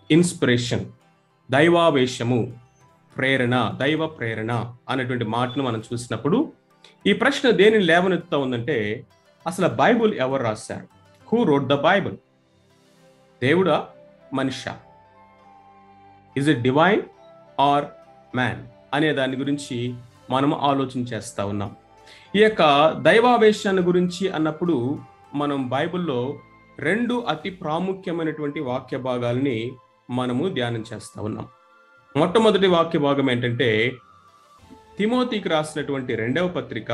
Inspiration, దైవావేశము, ప్రేరణ, దైవ ప్రేరణ అనేటువంటి మాటను మనం చూసినప్పుడు ఈ ప్రశ్న దేనిని లేవనెత్తుతా ఉందంటే, అసలు బైబుల్ ఎవరు రాశారు? Who wrote the Bible? దేవుడా, మనిషా? Is it divine or man అనే దాని గురించి మనం ఆలోచన చేస్తా ఉన్నాం. ఈ యొక్క దైవావేశాన్ని గురించి అన్నప్పుడు మనం బైబిల్లో 2 అతి ప్రాముఖ్యమైనటువంటి వాక్య భాగాలని మనము ధ్యానం చేస్తా ఉన్నాం. మొట్టమొదటి వాక్య భాగం ఏంటంటే, తిమోతికి రాసినటువంటి 2వ పత్రిక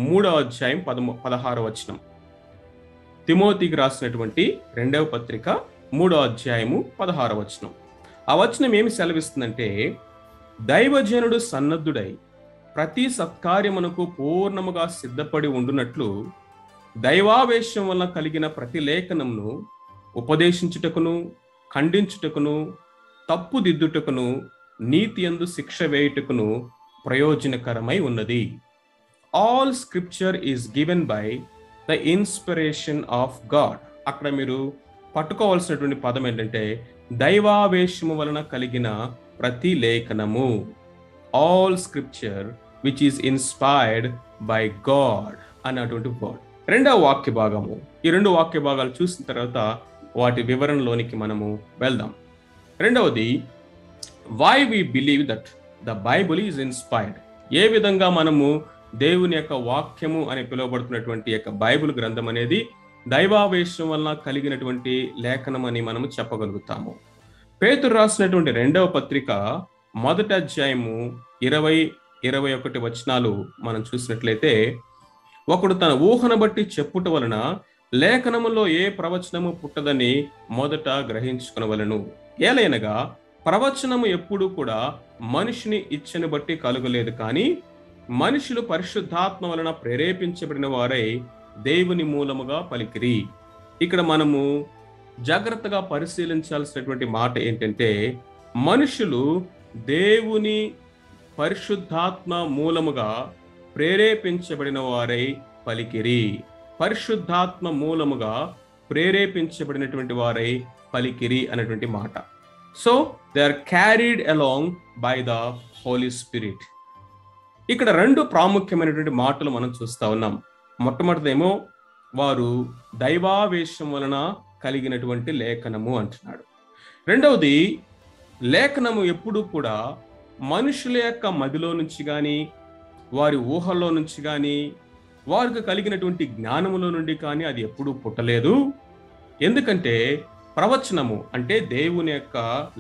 3వ అధ్యాయం 16వ వచనం. తిమోతికి రాసినటువంటి 2వ పత్రిక 3వ అధ్యాయము 16వ వచనం. ఆ వచనం ఏమి సెలవిస్తుందంటే, దైవజనుడు సన్నద్ధుడై ప్రతి సత్కార్యమునకు పూర్ణముగా సిద్ధపడి ఉండునట్లు దైవావేశం వలన కలిగిన ప్రతి లేఖనమును ఉపదేశించుటకును, ఖండించుటకును, తప్పుదిద్దుటకును, నీతి యందు శిక్ష వేయుటకును ప్రయోజనకరమై ఉన్నది. All scripture is given by the inspiration of God. అక్కడ మీరు పట్టుకోవాల్సినటువంటి పదం ఏంటంటే, దైవావేశము వలన కలిగిన ప్రతి లేఖనము. All scripture which is inspired by God అన్నటువంటి వర్డ్. 2వ వాక్య భాగము. ఈ 2 వాక్య భాగాలు చూసిన తర్వాత వాటి వివరణలోనికి మనము వెళ్దాం. రెండవది, why we believe that the Bible is inspired. ఏ విధంగా మనము దేవుని యొక్క వాక్యము అని పిలువబడుతున్నటువంటి యొక్క బైబిల్ గ్రంథం అనేది దైవావేశం వలన కలిగినటువంటి లేఖనం అని మనము చెప్పగలుగుతాము. పేతురు రాసినటువంటి 2వ పత్రిక 1వ అధ్యాయము 20-21 వచనాలు మనం చూసినట్లయితే, ఒకడు తన ఊహను బట్టి చెప్పుట వలన లేఖనములో ఏ ప్రవచనము పుట్టదని మొదట గ్రహించుకొనవలెను. ఏలైనగా ప్రవచనము ఎప్పుడూ కూడా మనిషిని ఇచ్చని బట్టి కలుగలేదు, కానీ మనుషులు పరిశుద్ధాత్మ వలన ప్రేరేపించబడిన వారై దేవుని మూలముగా పలికిరి. ఇక్కడ మనము జాగ్రత్తగా పరిశీలించాల్సినటువంటి మాట ఏంటంటే, మనుషులు దేవుని పరిశుద్ధాత్మ మూలముగా ప్రేరేపించబడిన వారై పలికిరి. పరిశుద్ధాత్మ మూలముగా ప్రేరేపించబడినటువంటి వారై పలికిరి అనేటువంటి మాట. So they are carried along by the Holi spirit. ఇక్కడ 2 ప్రాముఖ్యమైనటువంటి మాటలు మనం చూస్తా ఉన్నాం. మొట్టమొదటిదేమో వారు దైవావేశం వలన కలిగినటువంటి లేఖనము అంటున్నాడు. రెండవది, లేఖనము ఎప్పుడూ కూడా మనుషుల యొక్క మదిలో నుంచి కానీ, వారి ఊహల్లో నుంచి కానీ, వారికి కలిగినటువంటి జ్ఞానములో నుండి కానీ అది ఎప్పుడూ పుట్టలేదు. ఎందుకంటే ప్రవచనము అంటే దేవుని యొక్క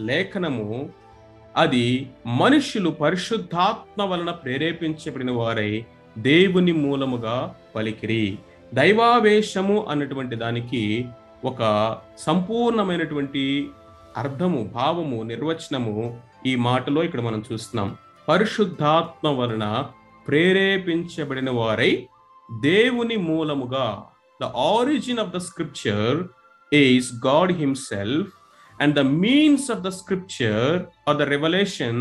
లేఖనము అది మనుషులు పరిశుద్ధాత్మ వలన ప్రేరేపించబడిన వారై దేవుని మూలముగా పలికిరి. దైవావేశము అన్నటువంటి దానికి ఒక సంపూర్ణమైనటువంటి అర్థము, భావము, నిర్వచనము ఈ మాటలో ఇక్కడ మనం చూస్తున్నాం. పరిశుద్ధాత్మ వలన ప్రేరేపించబడిన వారై దేవుని మూలముగా. The origin of the scripture is God himself, and the means of the scripture or the revelation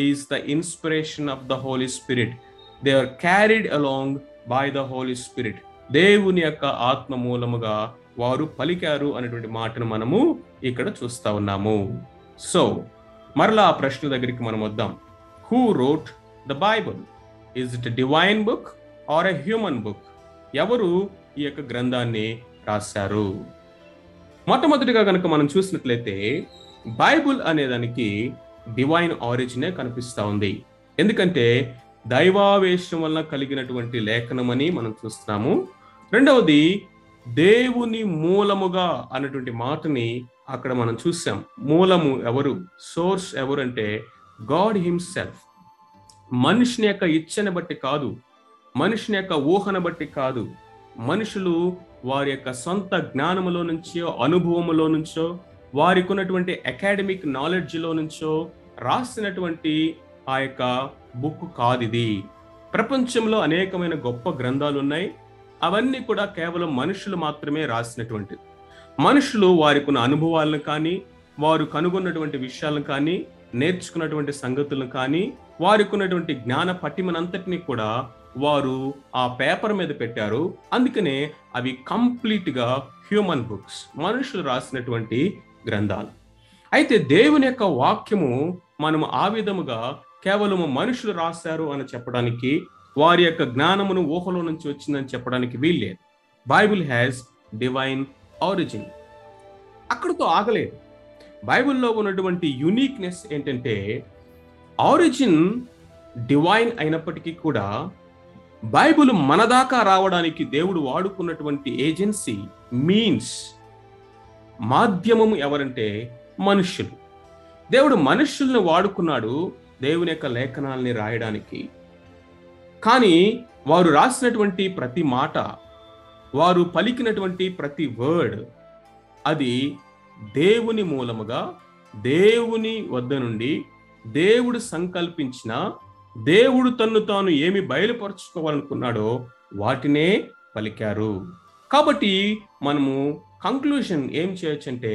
is the inspiration of the Holy Spirit. They are carried along by the Holy Spirit. దేవుని యొక్క ఆత్మ మూలముగా వారు పలికారు అనేటువంటి మాటను మనము ఇక్కడ చూస్తా ఉన్నాము. సో మరలా ఆ ప్రశ్న దగ్గరికి మనం వద్దాం. Who wrote the Bible? Is it divine book or a human book? ఎవరు ఈ యొక్క గ్రంథాన్ని రాశారు? మొట్టమొదటిగా కనుక మనం చూసినట్లయితే బైబుల్ అనేదానికి డివైన్ ఆరిజినే కనిపిస్తా ఉంది. ఎందుకంటే దైవావేశం వలన కలిగినటువంటి లేఖనం అని మనం చూస్తున్నాము. రెండవది, దేవుని మూలముగా అన్నటువంటి మాటని అక్కడ మనం చూసాం. మూలము ఎవరు? సోర్స్ ఎవరు అంటే గాడ్ హిమ్సెల్ఫ్. మనుషుని యొక్క ఇచ్చని బట్టి కాదు, మనుషుని యొక్క ఊహను బట్టి కాదు, మనుషులు వారి యొక్క సొంత జ్ఞానములో నుంచో, అనుభవములో నుంచో, వారికి ఉన్నటువంటి అకాడమిక్ నాలెడ్జ్లో నుంచో రాసినటువంటి ఆ యొక్క బుక్ కాదు ఇది. ప్రపంచంలో అనేకమైన గొప్ప గ్రంథాలు ఉన్నాయి. అవన్నీ కూడా కేవలం మనుషులు మాత్రమే రాసినటువంటిది. మనుషులు వారికి ఉన్న అనుభవాలను కానీ, వారు కనుగొన్నటువంటి విషయాలను కానీ, నేర్చుకున్నటువంటి సంగతులను కానీ, వారికి ఉన్నటువంటి జ్ఞాన పటిమనంతటినీ కూడా వారు ఆ పేపర్ మీద పెట్టారు. అందుకనే అవి కంప్లీట్ గా హ్యూమన్ బుక్స్, మనుషులు రాసినటువంటి గ్రంథాలు. అయితే దేవుని యొక్క వాక్యము మనము ఆ విధముగా కేవలము మనుషులు రాశారు అని చెప్పడానికి, వారి యొక్క జ్ఞానమును ఊహలో నుంచి వచ్చిందని చెప్పడానికి వీల్లేదు. Bible has divine origin. అక్కడితో ఆగలేదు. బైబిల్లో ఉన్నటువంటి యూనిక్నెస్ ఏంటంటే, ఆరిజిన్ డివైన్ అయినప్పటికీ కూడా బైబిల్ మన దాకా రావడానికి దేవుడు వాడుకున్నటువంటి ఏజెన్సీ, మీన్స్, మాధ్యమము ఎవరంటే మనుష్యులు. దేవుడు మనుష్యుల్ని వాడుకున్నాడు దేవుని యొక్క లేఖనాల్ని రాయడానికి. కానీ వారు రాసినటువంటి ప్రతి మాట, వారు పలికినటువంటి ప్రతి వర్డ్, అది దేవుని మూలముగా, దేవుని వద్ద నుండి దేవుడు సంకల్పించిన, దేవుడు తన్ను తాను ఏమి బయలుపరుచుకోవాలనుకున్నాడో వాటినే పలికారు. కాబట్టి మనము కంక్లూజన్ ఏం చేయొచ్చంటే,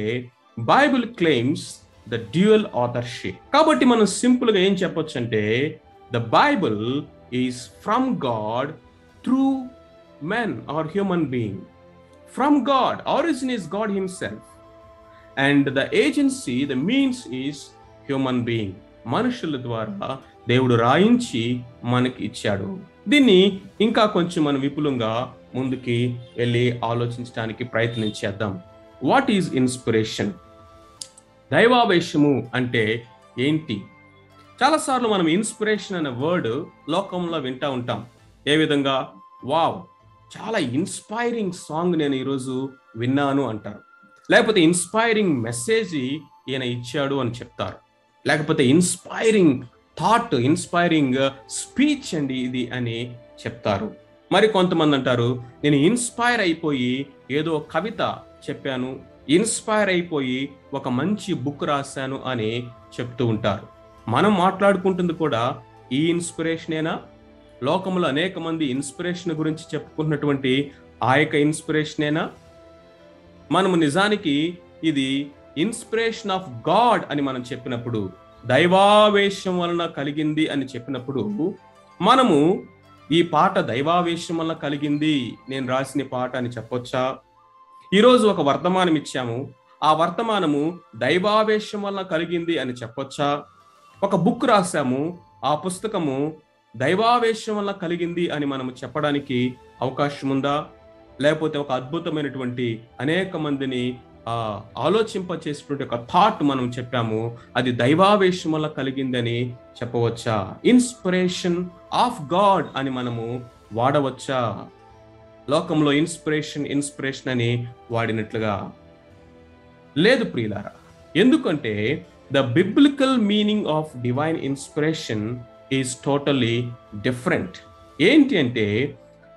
Bible claims the dual authorship. కాబట్టి మనం సింపుల్ గా ఏం చెప్పొచ్చు అంటే, the Bible is from God through men or human being. From God, origin is God himself, and the agency, the means is human being. మనుషుల ద్వారా దేవుడు రాయించి మనకి ఇచ్చాడు. దీన్ని ఇంకా కొంచెం మనం విపులంగా ముందుకి వెళ్ళి ఆలోచించడానికి ప్రయత్నం చేద్దాం. What is inspiration? దైవావేశము అంటే ఏంటి? చాలాసార్లు మనం ఇన్స్పిరేషన్ అనే వర్డ్ లోకంలో వింటా ఉంటాం. ఏ విధంగా? వావ్, చాలా ఇన్స్పైరింగ్ సాంగ్ నేను ఈరోజు విన్నాను అంటారు. లేకపోతే ఇన్స్పైరింగ్ మెసేజ్ ఈయన ఇచ్చాడు అని చెప్తారు. లేకపోతే ఇన్స్పైరింగ్ థాట్, ఇన్స్పైరింగ్ స్పీచ్ అండి ఇది అని చెప్తారు. మరి కొంతమంది అంటారు, నేను ఇన్స్పైర్ అయిపోయి ఏదో కవిత చెప్పాను, ఇన్స్పైర్ అయిపోయి ఒక మంచి బుక్ రాశాను అని చెప్తూ ఉంటారు. మనం మాట్లాడుకుంటుంది కూడా ఈ ఇన్స్పిరేషనేనా? లోకంలో అనేక మంది ఇన్స్పిరేషన్ గురించి చెప్పుకుంటున్నటువంటి ఆ యొక్క ఇన్స్పిరేషనేనా? మనము నిజానికి ఇది ఇన్స్పిరేషన్ ఆఫ్ గాడ్ అని మనం చెప్పినప్పుడు, దైవావేశం వలన కలిగింది అని చెప్పినప్పుడు, మనము ఈ పాట దైవావేశం వలన కలిగింది, నేను రాసిన పాట అని చెప్పొచ్చా? ఈరోజు ఒక వర్తమానం ఇచ్చాము, ఆ వర్తమానము దైవావేశం వలన కలిగింది అని చెప్పొచ్చా? ఒక బుక్ రాశాము, ఆ పుస్తకము దైవావేశం వలన కలిగింది అని మనము చెప్పడానికి అవకాశం ఉందా? లేకపోతే ఒక అద్భుతమైనటువంటి అనేక మందిని ఆలోచింపచేసినటువంటి ఒక థాట్ మనం చెప్పాము, అది దైవావేశం వల్ల కలిగిందని చెప్పవచ్చా? ఇన్స్పిరేషన్ ఆఫ్ గాడ్ అని మనము వాడవచ్చా? లోకంలో ఇన్స్పిరేషన్ అని వాడినట్లుగా లేదు ప్రియులారా. ఎందుకంటే the biblical meaning of divine inspiration is totally different. ఏంటి అంటే,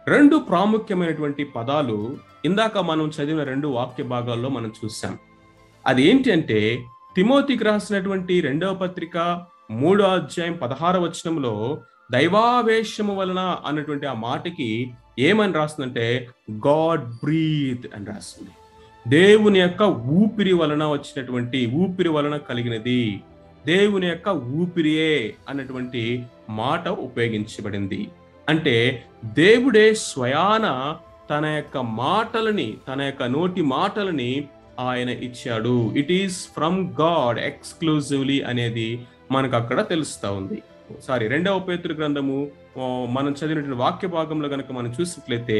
రెండు ప్రాముఖ్యమైనటువంటి పదాలు ఇందాక మనం చదివిన రెండు వాక్య భాగాల్లో మనం చూసాం. అది ఏంటి అంటే, తిమోతికి రాసినటువంటి 2వ పత్రిక 3వ అధ్యాయం 16వ వచనంలో దైవావేశము వలన అన్నటువంటి ఆ మాటకి ఏమని రాస్తుందంటే, గాడ్ బ్రీత్ అని రాస్తుంది. దేవుని యొక్క ఊపిరి వలన వచ్చినటువంటి, ఊపిరి వలన కలిగినది, దేవుని యొక్క ఊపిరియే అన్నటువంటి మాట ఉపయోగించబడింది. అంటే దేవుడే స్వయాన తన యొక్క మాటలని, తన యొక్క నోటి మాటలని ఆయన ఇచ్చాడు. It is from God exclusively అనేది మనకు అక్కడ తెలుస్తా ఉంది. 2వ పేతురు గ్రంథము మనం చదివినటువంటి వాక్య భాగంలో కనుక మనం చూసినట్లయితే,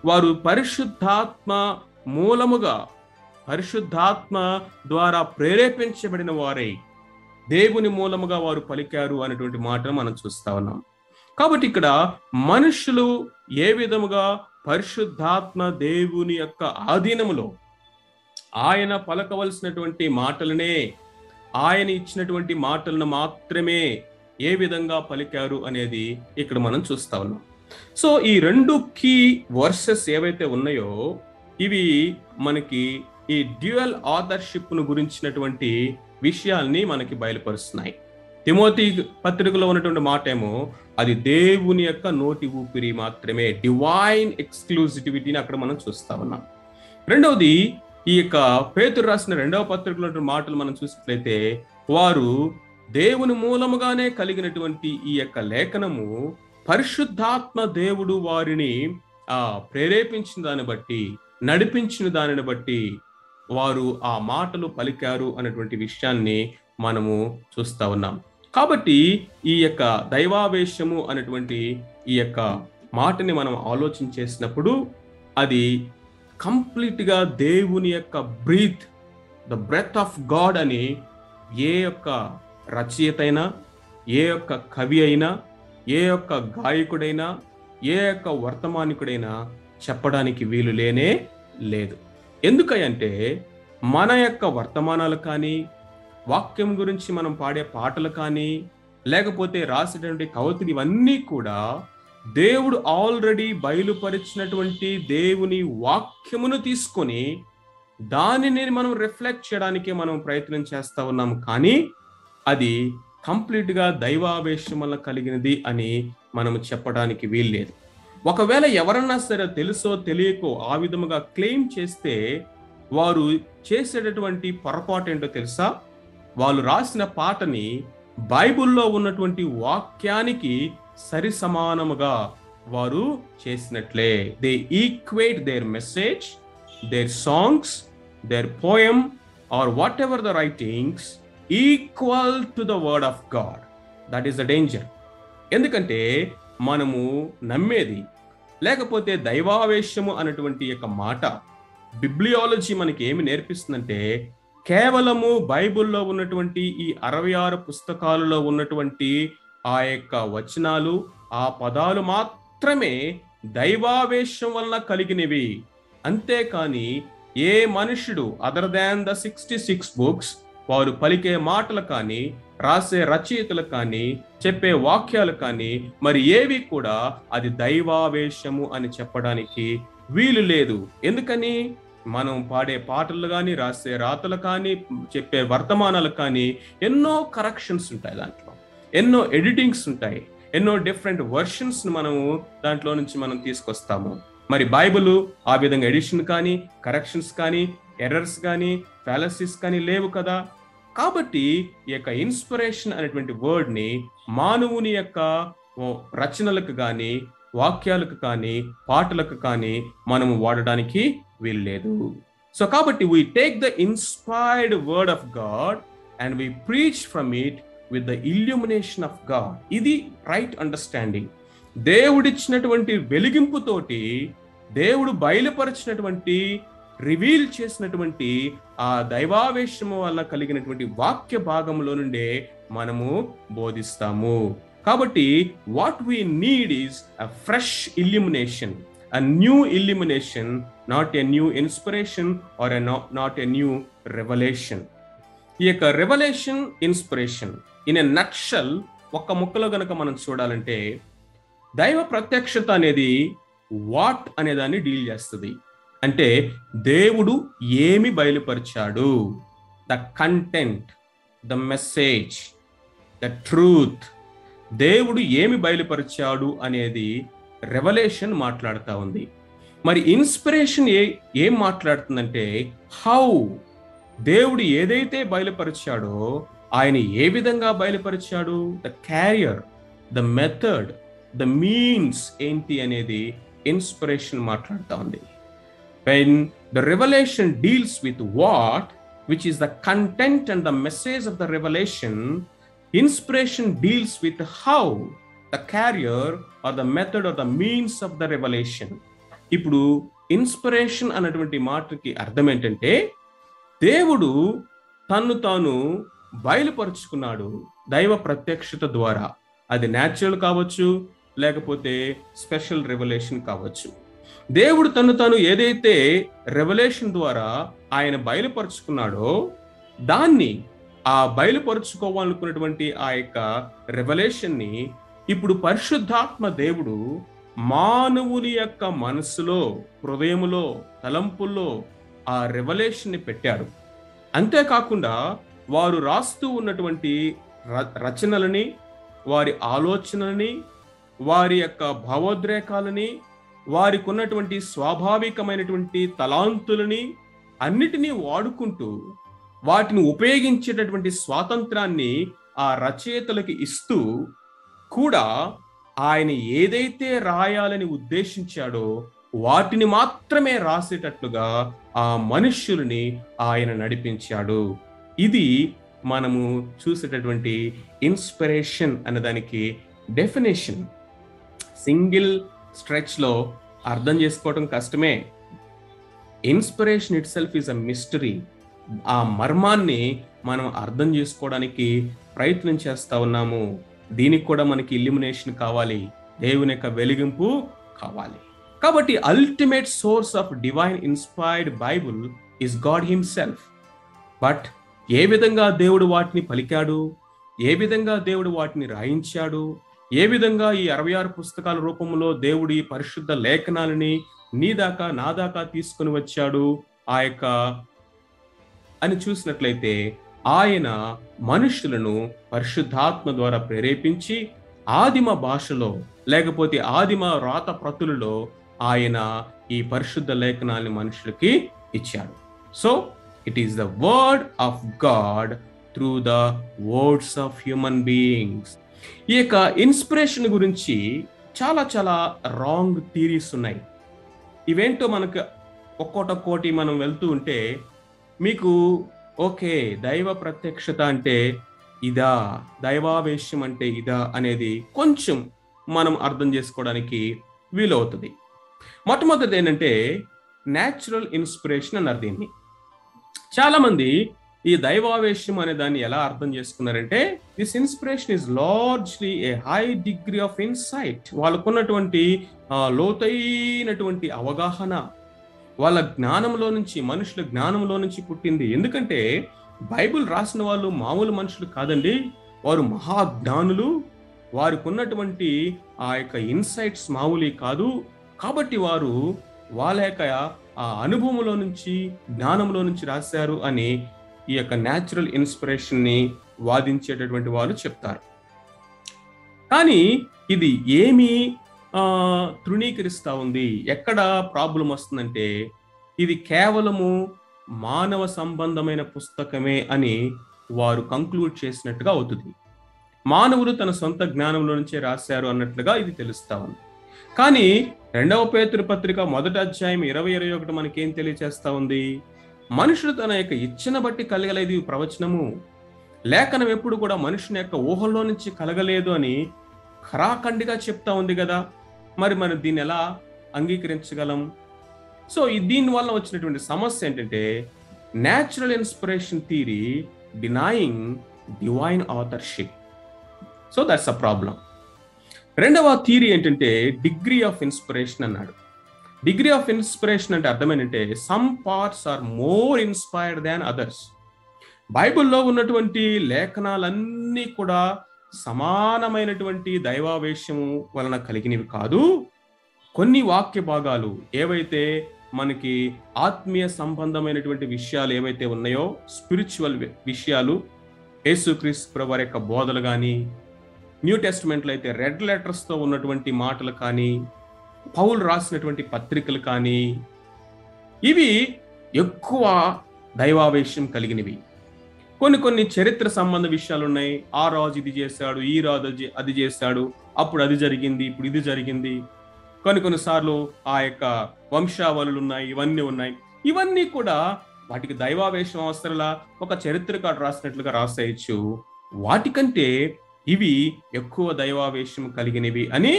వారు పరిశుద్ధాత్మ మూలముగా, పరిశుద్ధాత్మ ద్వారా ప్రేరేపించబడిన వారై దేవుని మూలముగా వారు పలికారు అనేటువంటి మాటను మనం చూస్తా ఉన్నాం. కాబట్టి ఇక్కడ మనుషులు ఏ విధముగా పరిశుద్ధాత్మ దేవుని యొక్క ఆధీనములో ఆయన పలకవలసినటువంటి మాటలనే, ఆయన ఇచ్చినటువంటి మాటలను మాత్రమే ఏ విధంగా పలికారు అనేది ఇక్కడ మనం చూస్తా ఉన్నాం. సో ఈ రెండు కీ వర్సెస్ ఏవైతే ఉన్నాయో, ఇవి మనకి ఈ డ్యూయల్ ఆథర్షిప్ ను గురించినటువంటి విషయాల్ని మనకి బయలుపరుస్తున్నాయి. తిమోతి పత్రికలో ఉన్నటువంటి మాట ఏమో, అది దేవుని యొక్క నోటి ఊపిరి మాత్రమే, డివైన్ ఎక్స్క్లూసివిటీని అక్కడ మనం చూస్తా ఉన్నాం. రెండవది, ఈ యొక్క పేతురు రాసిన 2వ పత్రికలో మాటలు మనం చూసినట్లయితే, వారు దేవుని మూలముగానే కలిగినటువంటి ఈ యొక్క లేఖనము పరిశుద్ధాత్మ దేవుడు వారిని ప్రేరేపించిన దాన్ని బట్టి, నడిపించిన దానిని బట్టి వారు ఆ మాటలు పలికారు అనేటువంటి విషయాన్ని మనము చూస్తా ఉన్నాం. కాబట్టి ఈ యొక్క దైవావేశము అనేటువంటి ఈ యొక్క మాటని మనం ఆలోచన చేసినప్పుడు అది కంప్లీట్గా దేవుని యొక్క ద బ్రెత్ ఆఫ్ గాడ్ అని ఏ యొక్క రచయిత అయినా, ఏ యొక్క కవి అయినా, ఏ యొక్క గాయకుడైనా, ఏ యొక్క వర్తమానికుడైనా చెప్పడానికి వీలు లేనే లేదు. ఎందుకంటే మన యొక్క వర్తమానాలు కానీ, వాక్యం గురించి మనం పాడే పాటలు కానీ, లేకపోతే రాసేటువంటి కవితలు ఇవన్నీ కూడా దేవుడు ఆల్రెడీ బయలుపరిచినటువంటి దేవుని వాక్యమును తీసుకొని దానిని మనం రిఫ్లెక్ట్ చేయడానికి మనం ప్రయత్నం చేస్తా ఉన్నాం. కానీ అది కంప్లీట్గా దైవావేశం వల్ల కలిగినది అని మనం చెప్పడానికి వీల్లేదు. ఒకవేళ ఎవరన్నా సరే తెలుసో తెలియకో ఆ విధముగా క్లెయిమ్ చేస్తే వారు చేసేటటువంటి పొరపాటు ఏంటో తెలుసా? వాళ్ళు రాసిన పాటని బైబిల్లో ఉన్నటువంటి వాక్యానికి సరి సమానముగా వారు చేసినట్లే. They equate their message, their songs, their poem or whatever the writings equal to the word of God. That is the danger. ఎందుకంటే మనము నమ్మేది, లేకపోతే దైవావేశము అనేటువంటి యొక్క మాట బిబ్లియాలజీ మనకి ఏమి నేర్పిస్తుందంటే కేవలము బైబిల్లో ఉన్నటువంటి ఈ 66 పుస్తకాలలో ఉన్నటువంటి ఆ యొక్క వచనాలు, ఆ పదాలు మాత్రమే దైవావేశం వలన కలిగినవి. అంతేకాని ఏ మనుషుడు అదర్ దాన్ ద 66 బుక్స్ వారు పలికే మాటలు కానీ, రాసే రచయితలు కానీ, చెప్పే వాక్యాలు కానీ మరి ఏవి కూడా అది దైవావేశము అని చెప్పడానికి వీలు లేదు. ఎందుకని? మనం పాడే పాటలు కానీ, రాసే రాతలు కానీ, చెప్పే వర్తమానాలు కానీ ఎన్నో కరెక్షన్స్ ఉంటాయి, దాంట్లో ఎన్నో ఎడిటింగ్స్ ఉంటాయి, ఎన్నో డిఫరెంట్ వర్షన్స్ మనము దాంట్లో నుంచి మనం తీసుకొస్తాము. మరి బైబిల్ ఆ విధంగా ఎడిషన్ కానీ, కరెక్షన్స్ కానీ, ఎర్రర్స్ కానీ, ఫ్యాలసీస్ కానీ లేవు కదా. కాబట్టి ఈ యొక్క ఇన్స్పిరేషన్ అనేటువంటి వర్డ్ ని మానవుని యొక్క రచనలకు కానీ, వాక్యాలకు కానీ, పాటలకు కానీ మనము వాడడానికి వీల్లేదు. సో కాబట్టి we take the inspired word of God and we preach from it with the illumination of God. ఇది రైట్ అండర్స్టాండింగ్. దేవుడిచ్చినటువంటి వెలిగింపుతోటి, దేవుడు బయలుపరిచినటువంటి, రివీల్ చేసినటువంటి ఆ దైవావేశము వల్ల కలిగినటువంటి వాక్య భాగంలో నుండే మనము బోధిస్తాము. కాబట్టి what we need is a fresh illumination, a new illumination, not a new inspiration or not a new revelation. ఈ యొక్క revolution, inspiration in a nutshell ఒక్క ముక్కలో గనక మనం చూడాలంటే దైవ ప్రత్యక్షత అనేది వాట్ అనే దాన్ని డీల్ చేస్తుంది. అంటే దేవుడు ఏమి బయలుపరిచాడు, the content, the message, the truth. దేవుడు ఏమి బయలుపరిచాడు అనేది రెవల్యూషన్ మాట్లాడుతూ ఉంది. మరి ఇన్స్పిరేషన్ ఏం మాట్లాడుతుందంటే హౌ, దేవుడు ఏదైతే బయలుపరిచాడో ఆయన ఏ విధంగా బయలుపరిచాడు, the carrier, the method, the means ఏంటి అనేది ఇన్స్పిరేషన్ మాట్లాడుతూ ఉంది. When the revelation deals with what, which is the content and the message of the revelation, inspiration deals with how, the carrier or the method or the means of the revelation. ఇప్పుడు inspiration అనేటువంటి మాటకి అర్థం ఏంటంటే దేవుడు తన్ను తాను బయలుపరుచుకున్నాడు దైవ ప్రత్యక్షత ద్వారా. అది న్యాచురల్ కావచ్చు, లేకపోతే స్పెషల్ రెవల్యూషన్ కావచ్చు. దేవుడు తను తాను ఏదైతే రెవల్యూషన్ ద్వారా ఆయన బయలుపరుచుకున్నాడో దాన్ని, ఆ బయలుపరుచుకోవాలనుకున్నటువంటి ఆ యొక్క రెవల్యూషన్ ని ఇప్పుడు పరిశుద్ధాత్మ దేవుడు మానవుని యొక్క మనసులో, హృదయములో, తలంపుల్లో ఆ రెవల్యూషన్ ని పెట్టాడు. అంతేకాకుండా వారు రాస్తూ ఉన్నటువంటి రచనలని, వారి ఆలోచనలని, వారి యొక్క భావోద్రేకాలని, వారికి ఉన్నటువంటి స్వాభావికమైనటువంటి తలాంతులని అన్నిటినీ వాడుకుంటూ వాటిని ఉపయోగించేటటువంటి స్వాతంత్రాన్ని ఆ రచయితలకు ఇస్తూ కూడా ఆయన ఏదైతే రాయాలని ఉద్దేశించాడో వాటిని మాత్రమే రాసేటట్లుగా ఆ మనుష్యుల్ని ఆయన నడిపించాడు. ఇది మనము చూసేటటువంటి ఇన్స్పిరేషన్ అనే దానికి డెఫినేషన్. సింగిల్ స్ట్రెచ్లో అర్థం చేసుకోవడం కష్టమే. Inspiration it self is a mystery. ఆ మర్మాన్ని మనం అర్థం చేసుకోవడానికి ప్రయత్నం చేస్తా ఉన్నాము. దీనికి కూడా మనకి ఇల్యూమినేషన్ కావాలి, దేవుని యొక్క వెలిగింపు కావాలి. కాబట్టి ultimate source of divine inspired Bible is God himself. But ఏ విధంగా దేవుడు వాటిని పలికాడు, ఏ విధంగా దేవుడు వాటిని రాయించాడు, ఏ విధంగా ఈ 66 పుస్తకాల రూపంలో దేవుడు ఈ పరిశుద్ధ లేఖనాలని నీ దాకా నా దాకా తీసుకుని వచ్చాడు ఆ యొక్క అని చూసినట్లయితే, ఆయన మనుషులను పరిశుద్ధాత్మ ద్వారా ప్రేరేపించి ఆదిమ భాషలో లేకపోతే ఆదిమ రాత ప్రతులలో ఆయన ఈ పరిశుద్ధ లేఖనాన్ని మనుషులకి ఇచ్చాడు. So it is the word of God through the words of human beings. ఈ యొక్క ఇన్స్పిరేషన్ గురించి చాలా చాలా రాంగ్ థీరీస్ ఉన్నాయి. ఇవేంటో మనకు ఒక్కోటి మనం వెళ్తూ ఉంటే మీకు ఓకే, దైవ ప్రత్యక్షత అంటే ఇదా, దైవావేశం అంటే ఇదా అనేది కొంచెం మనం అర్థం చేసుకోవడానికి వీలవుతుంది. మొట్టమొదటి ఏంటంటే న్యాచురల్ ఇన్స్పిరేషన్ అన్నారు దీన్ని. చాలా మంది ఈ దైవావేశం అనే దాన్ని ఎలా అర్థం చేసుకున్నారంటే, this inspiration is largely a high degree of insight. వాళ్ళకున్నటువంటి లోతైనటువంటి అవగాహన, వాళ్ళ జ్ఞానంలో నుంచి, మనుషుల జ్ఞానంలో నుంచి పుట్టింది. ఎందుకంటే బైబిల్ రాసిన వాళ్ళు మామూలు మనుషులు కాదండి, వారు మహాజ్ఞానులు. వారికి ఉన్నటువంటి ఆ యొక్క ఇన్సైట్స్ మామూలు కాదు. కాబట్టి వారు వాళ్ళ యొక్క ఆ అనుభవంలో నుంచి, జ్ఞానంలో నుంచి రాశారు అని ఈ యొక్క న్యాచురల్ ఇన్స్పిరేషన్ ని వాదించేటటువంటి వాళ్ళు చెప్తారు. కానీ ఇది ఏమి తృణీకరిస్తా ఉంది, ఎక్కడ ప్రాబ్లం వస్తుందంటే, ఇది కేవలము మానవ సంబంధమైన పుస్తకమే అని వారు కంక్లూడ్ చేసినట్టుగా అవుతుంది. మానవులు తన సొంత జ్ఞానంలో నుంచే రాశారు అన్నట్లుగా ఇది తెలుస్తా ఉంది. కానీ 2వ పేతురు పత్రిక 1వ అధ్యాయం 20-21 మనకేం తెలియచేస్తా ఉంది? మనుషుడు తన యొక్క ఇచ్చను బట్టి కలగలేదు ఈ ప్రవచనము. లేఖనం ఎప్పుడు కూడా మనుషుని యొక్క ఊహల్లో నుంచి కలగలేదు అని ఖరాఖండిగా చెప్తా ఉంది కదా. మరి మనం దీన్ని ఎలా అంగీకరించగలం? సో దీని వల్ల వచ్చినటువంటి సమస్య ఏంటంటే, natural inspiration theory denying divine authorship. So that's a problem. రెండవ థియరీ ఏంటంటే డిగ్రీ ఆఫ్ ఇన్స్పిరేషన్ అన్నాడు. డిగ్రీ ఆఫ్ ఇన్స్పిరేషన్ అంటే అర్థం ఏంటంటే, some parts are more inspired than others. బైబిల్లో ఉన్నటువంటి లేఖనాలన్నీ కూడా సమానమైనటువంటి దైవావేశము వలన కలిగినవి కాదు. కొన్ని వాక్య భాగాలు ఏవైతే మనకి ఆత్మీయ సంబంధమైనటువంటి విషయాలు ఏవైతే ఉన్నాయో, స్పిరిచువల్ విషయాలు, యేసుక్రీస్తు ప్రభువారి యొక్క బోధలు కానీ, న్యూ టెస్టిమెంట్లో అయితే రెడ్ లెటర్స్తో ఉన్నటువంటి మాటలు కానీ, పౌలు రాసినటువంటి పత్రికలు కానీ, ఇవి ఎక్కువ దైవావేశం కలిగినవి. కొన్ని చరిత్ర సంబంధ విషయాలు ఉన్నాయి. ఆ రాజు ఇది చేశాడు, ఈ రాజు అది చేశాడు, అప్పుడు అది జరిగింది, ఇప్పుడు ఇది జరిగింది. కొన్నిసార్లు ఆ యొక్క వంశావళులు ఉన్నాయి, ఇవన్నీ ఉన్నాయి. ఇవన్నీ కూడా వాటికి దైవావేశం అవసరంలా ఒక చరిత్రకారుడు రాసినట్లుగా రాసేయచ్చు. వాటికంటే ఇవి ఎక్కువ దైవావేశం కలిగినవి అని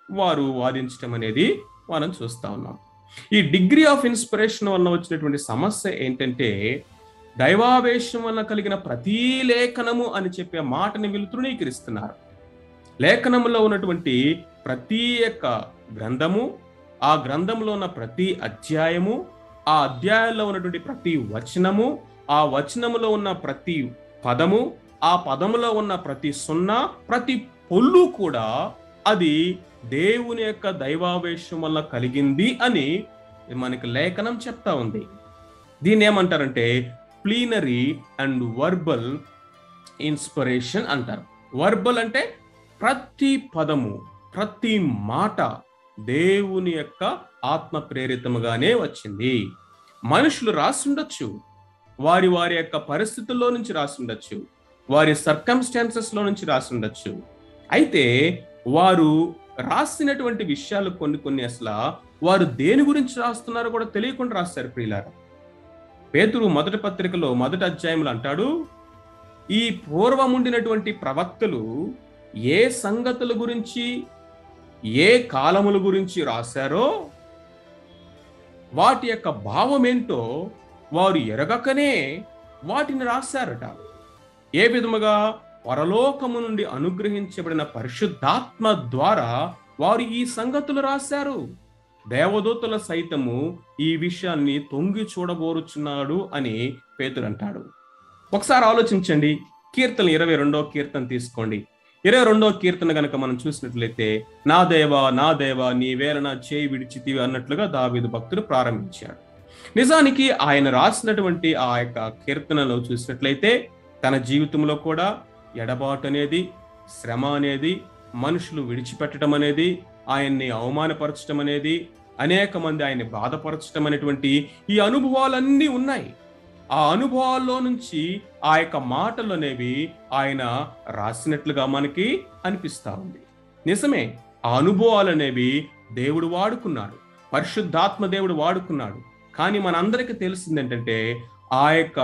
వారు వాదించడం అనేది మనం చూస్తా ఉన్నాం. ఈ డిగ్రీ ఆఫ్ ఇన్స్పిరేషన్ వల్ల వచ్చినటువంటి సమస్య ఏంటంటే, దైవావేశం వల్ల కలిగిన ప్రతి లేఖనము అని చెప్పే మాటని వీళ్ళు తృణీకరిస్తున్నారు. లేఖనములో ఉన్నటువంటి ప్రతి యొక్క గ్రంథము, ఆ గ్రంథంలో ఉన్న ప్రతి అధ్యాయము, ఆ అధ్యాయంలో ఉన్నటువంటి ప్రతి వచనము, ఆ వచనములో ఉన్న ప్రతి పదము, ఆ పదములో ఉన్న ప్రతి సున్నా, ప్రతి పొల్లు కూడా అది దేవుని యొక్క దైవావేశం వల్ల కలిగింది అని మనకి లేఖనం చెప్తా ఉంది. దీన్ని ఏమంటారంటే ప్లీనరీ అండ్ వర్బల్ ఇన్స్పిరేషన్ అంటారు. వర్బల్ అంటే ప్రతి పదము, ప్రతి మాట దేవుని యొక్క ఆత్మ ప్రేరితముగానే వచ్చింది. మనుషులు రాసిండొచ్చు, వారి యొక్క పరిస్థితుల్లో నుంచి రాసిండొచ్చు, వారి సర్కమ్స్టాన్సెస్ లో నుంచి రాసిండొచ్చు. అయితే వారు రాసినటువంటి విషయాలు కొన్ని అసలు వారు దేని గురించి రాస్తున్నారో కూడా తెలియకుండా రాస్తారు ప్రియులారా. పేతురు మొదటి పత్రికలో మొదటి అధ్యాయంలో అంటాడు, ఈ పూర్వముండినటువంటి ప్రవక్తలు ఏ సంగతుల గురించి ఏ కాలముల గురించి రాశారో వాటి యొక్క భావం ఏంటో వారు ఎరగకనే వాటిని రాశారట. ఏ విధముగా పరలోకము నుండి అనుగ్రహించబడిన పరిశుద్ధాత్మ ద్వారా వారు ఈ సంగతులు రాశారు. దేవదూతల సైతము ఈ విషయాన్ని తొంగి చూడబోరుచున్నాడు అని పేతురు అంటాడు. ఒకసారి ఆలోచించండి. కీర్తన 22వ కీర్తన తీసుకోండి. 22వ కీర్తన గనక మనం చూసినట్లయితే, నా దేవా నీవేళ నా చేయి విడిచితివి అన్నట్లుగా దావీదు భక్తుడు ప్రారంభించాడు. నిజానికి ఆయన రాసినటువంటి ఆ యొక్క కీర్తనలో చూసినట్లయితే తన జీవితంలో కూడా ఎడబాటు అనేది, శ్రమ అనేది, మనుషులు విడిచిపెట్టడం అనేది, ఆయన్ని అవమానపరచడం అనేది, అనేక మంది ఆయన్ని బాధపరచడం అనేటువంటి ఈ అనుభవాలన్నీ ఉన్నాయి. ఆ అనుభవాల్లో నుంచి ఆ యొక్క మాటలు అనేవి ఆయన రాసినట్లుగా మనకి అనిపిస్తా ఉంది. నిజమే, ఆ అనుభవాలు అనేవి దేవుడు వాడుకున్నాడు, పరిశుద్ధాత్మ దేవుడు వాడుకున్నాడు. కానీ మనందరికీ తెలిసింది ఏంటంటే, ఆ యొక్క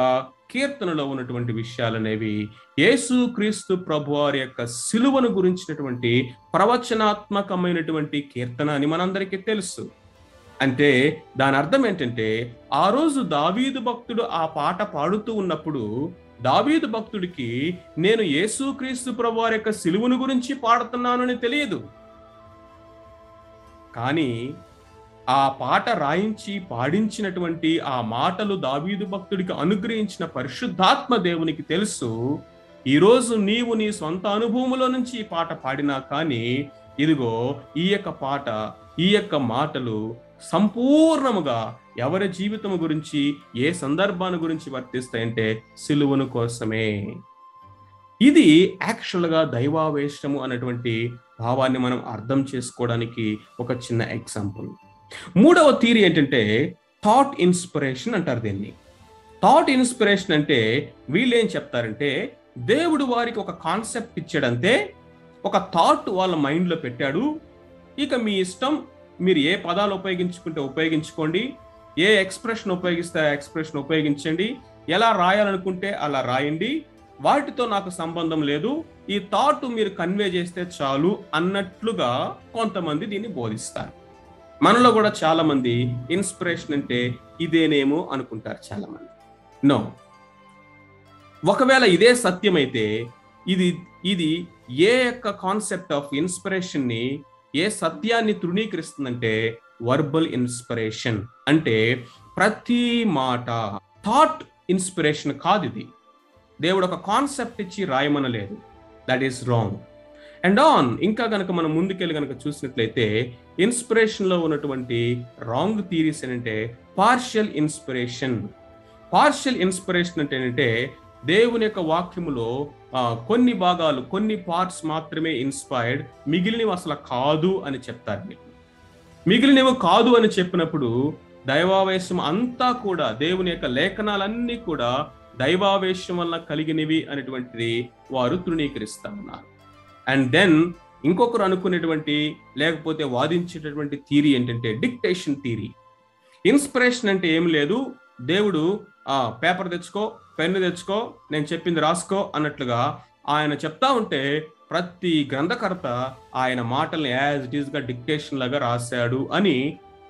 కీర్తనలో ఉన్నటువంటి విషయాలు అనేవి యేసు క్రీస్తు ప్రభువారి యొక్క సిలువను గురించినటువంటి ప్రవచనాత్మకమైనటువంటి కీర్తన అని మనందరికీ తెలుసు. అంటే దాని అర్థం ఏంటంటే, ఆ రోజు దావీదు భక్తుడు ఆ పాట పాడుతూ ఉన్నప్పుడు దావీదు భక్తుడికి నేను యేసుక్రీస్తు ప్రభువారి యొక్క సిలువను గురించి పాడుతున్నానని తెలియదు. కానీ ఆ పాట రాయించి పాడించినటువంటి ఆ మాటలు దావీదు భక్తుడికి అనుగ్రహించిన పరిశుద్ధాత్మ దేవునికి తెలుసు. ఈరోజు నీవు నీ సొంత అనుభవములో నుంచి ఈ పాట పాడినా కానీ ఇదిగో ఈ యొక్క పాట, ఈ యొక్క మాటలు సంపూర్ణముగా ఎవరి జీవితం గురించి, ఏ సందర్భాన్ని గురించి వర్తిస్తాయంటే సిలువను కోసమే. ఇది యాక్చువల్గా దైవావేశము అనేటువంటి భావాన్ని మనం అర్థం చేసుకోవడానికి ఒక చిన్న ఎగ్జాంపుల్. మూడవ థియరీ ఏంటంటే థాట్ ఇన్స్పిరేషన్ అంటారు దీన్ని. థాట్ ఇన్స్పిరేషన్ అంటే వీళ్ళు ఏం చెప్తారంటే, దేవుడు వారికి ఒక కాన్సెప్ట్ ఇచ్చాడంతే, ఒక థాట్ వాళ్ళ మైండ్లో పెట్టాడు. ఇక మీ ఇష్టం, మీరు ఏ పదాలు ఉపయోగించుకుంటే ఉపయోగించుకోండి, ఏ ఎక్స్ప్రెషన్ ఉపయోగిస్తే ఆ ఎక్స్ప్రెషన్ ఉపయోగించండి, ఎలా రాయాలనుకుంటే అలా రాయండి, వాటితో నాకు సంబంధం లేదు, ఈ థాట్ మీరు కన్వే చేస్తే చాలు అన్నట్లుగా కొంతమంది దీన్ని బోధిస్తారు. మనలో కూడా చాలా మంది ఇన్స్పిరేషన్ అంటే ఇదేనేమో అనుకుంటారు చాలా మంది. నో, ఒకవేళ ఇదే సత్యమైతే ఇది ఏ యొక్క కాన్సెప్ట్ ఆఫ్ ఇన్స్పిరేషన్ ని, ఏ సత్యాన్ని తృణీకరిస్తుందంటే వర్బల్ ఇన్స్పిరేషన్. అంటే ప్రతి మాట థాట్ ఇన్స్పిరేషన్ కాదు. ఇది దేవుడు ఒక కాన్సెప్ట్ ఇచ్చి రాయమనలేదు. That is wrong. అండ్ ఇంకా గనక మనం ముందుకెళ్ళి గనక చూసినట్లయితే ఇన్స్పిరేషన్ లో ఉన్నటువంటి రాంగ్ థియరీస్ ఏంటంటే పార్షియల్ ఇన్స్పిరేషన్. పార్షియల్ ఇన్స్పిరేషన్ అంటే ఏంటంటే, దేవుని యొక్క వాక్యములో కొన్ని భాగాలు, కొన్ని పార్ట్స్ మాత్రమే ఇన్స్పైర్డ్, మిగిలినవి అసలు కాదు అని చెప్తారు. మిగిలినవి కాదు అని చెప్పినప్పుడు దైవావేశం అంతా కూడా, దేవుని యొక్క లేఖనాలన్నీ కూడా దైవావేశం వల్ల కలిగినవి అనేటువంటిది వారు తృణీకరిస్తా ఉన్నారు. అండ్ దెన్ ఇంకొకరు అనుకునేటువంటి లేకపోతే వాదించేటటువంటి థియరీ ఏంటంటే డిక్టేషన్ థియరీ. ఇన్స్పిరేషన్ అంటే ఏం లేదు, దేవుడు పేపర్ తెచ్చుకో, పెన్ను తెచ్చుకో, నేను చెప్పింది రాసుకో అన్నట్లుగా ఆయన చెప్తా ఉంటే ప్రతి గ్రంథకర్త ఆయన మాటల్ని యాజ్ ఇట్ ఈస్ గా డిక్టేషన్ లాగా రాశాడు అని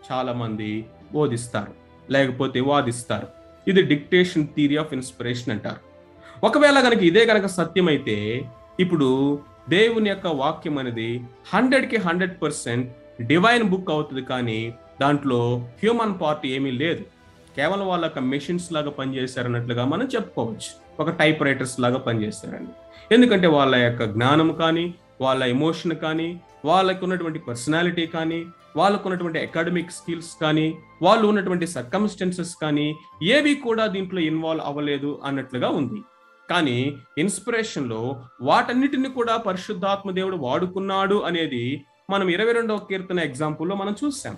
చాలా మంది బోధిస్తారు, లేకపోతే వాదిస్తారు. ఇది డిక్టేషన్ థియరీ ఆఫ్ ఇన్స్పిరేషన్ అంటారు. ఒకవేళ కనుక ఇదే కనుక సత్యమైతే, ఇప్పుడు దేవుని యొక్క వాక్యం అనేది 100కి 100% డివైన్ బుక్ అవుతుంది, కానీ దాంట్లో హ్యూమన్ పార్ట్ ఏమీ లేదు. కేవలం వాళ్ళ యొక్క మెషిన్స్ లాగా పనిచేశారన్నట్లుగా మనం చెప్పుకోవచ్చు. ఒక టైప్ రైటర్స్ లాగా పనిచేస్తారండి. ఎందుకంటే వాళ్ళ యొక్క జ్ఞానం కానీ, వాళ్ళ ఎమోషన్ కానీ, వాళ్ళకు ఉన్నటువంటి పర్సనాలిటీ కానీ, వాళ్ళకు ఉన్నటువంటి అకాడమిక్ స్కిల్స్ కానీ, వాళ్ళు ఉన్నటువంటి సర్కమ్స్టెన్సెస్ కానీ ఏవి కూడా దీంట్లో ఇన్వాల్వ్ అవ్వలేదు అన్నట్లుగా ఉంది. కానీ ఇన్స్పిరేషన్ లో వాటన్నిటిని కూడా పరిశుద్ధాత్మ దేవుడు వాడుకున్నాడు అనేది మనం 22వ కీర్తన ఎగ్జాంపుల్లో మనం చూసాం.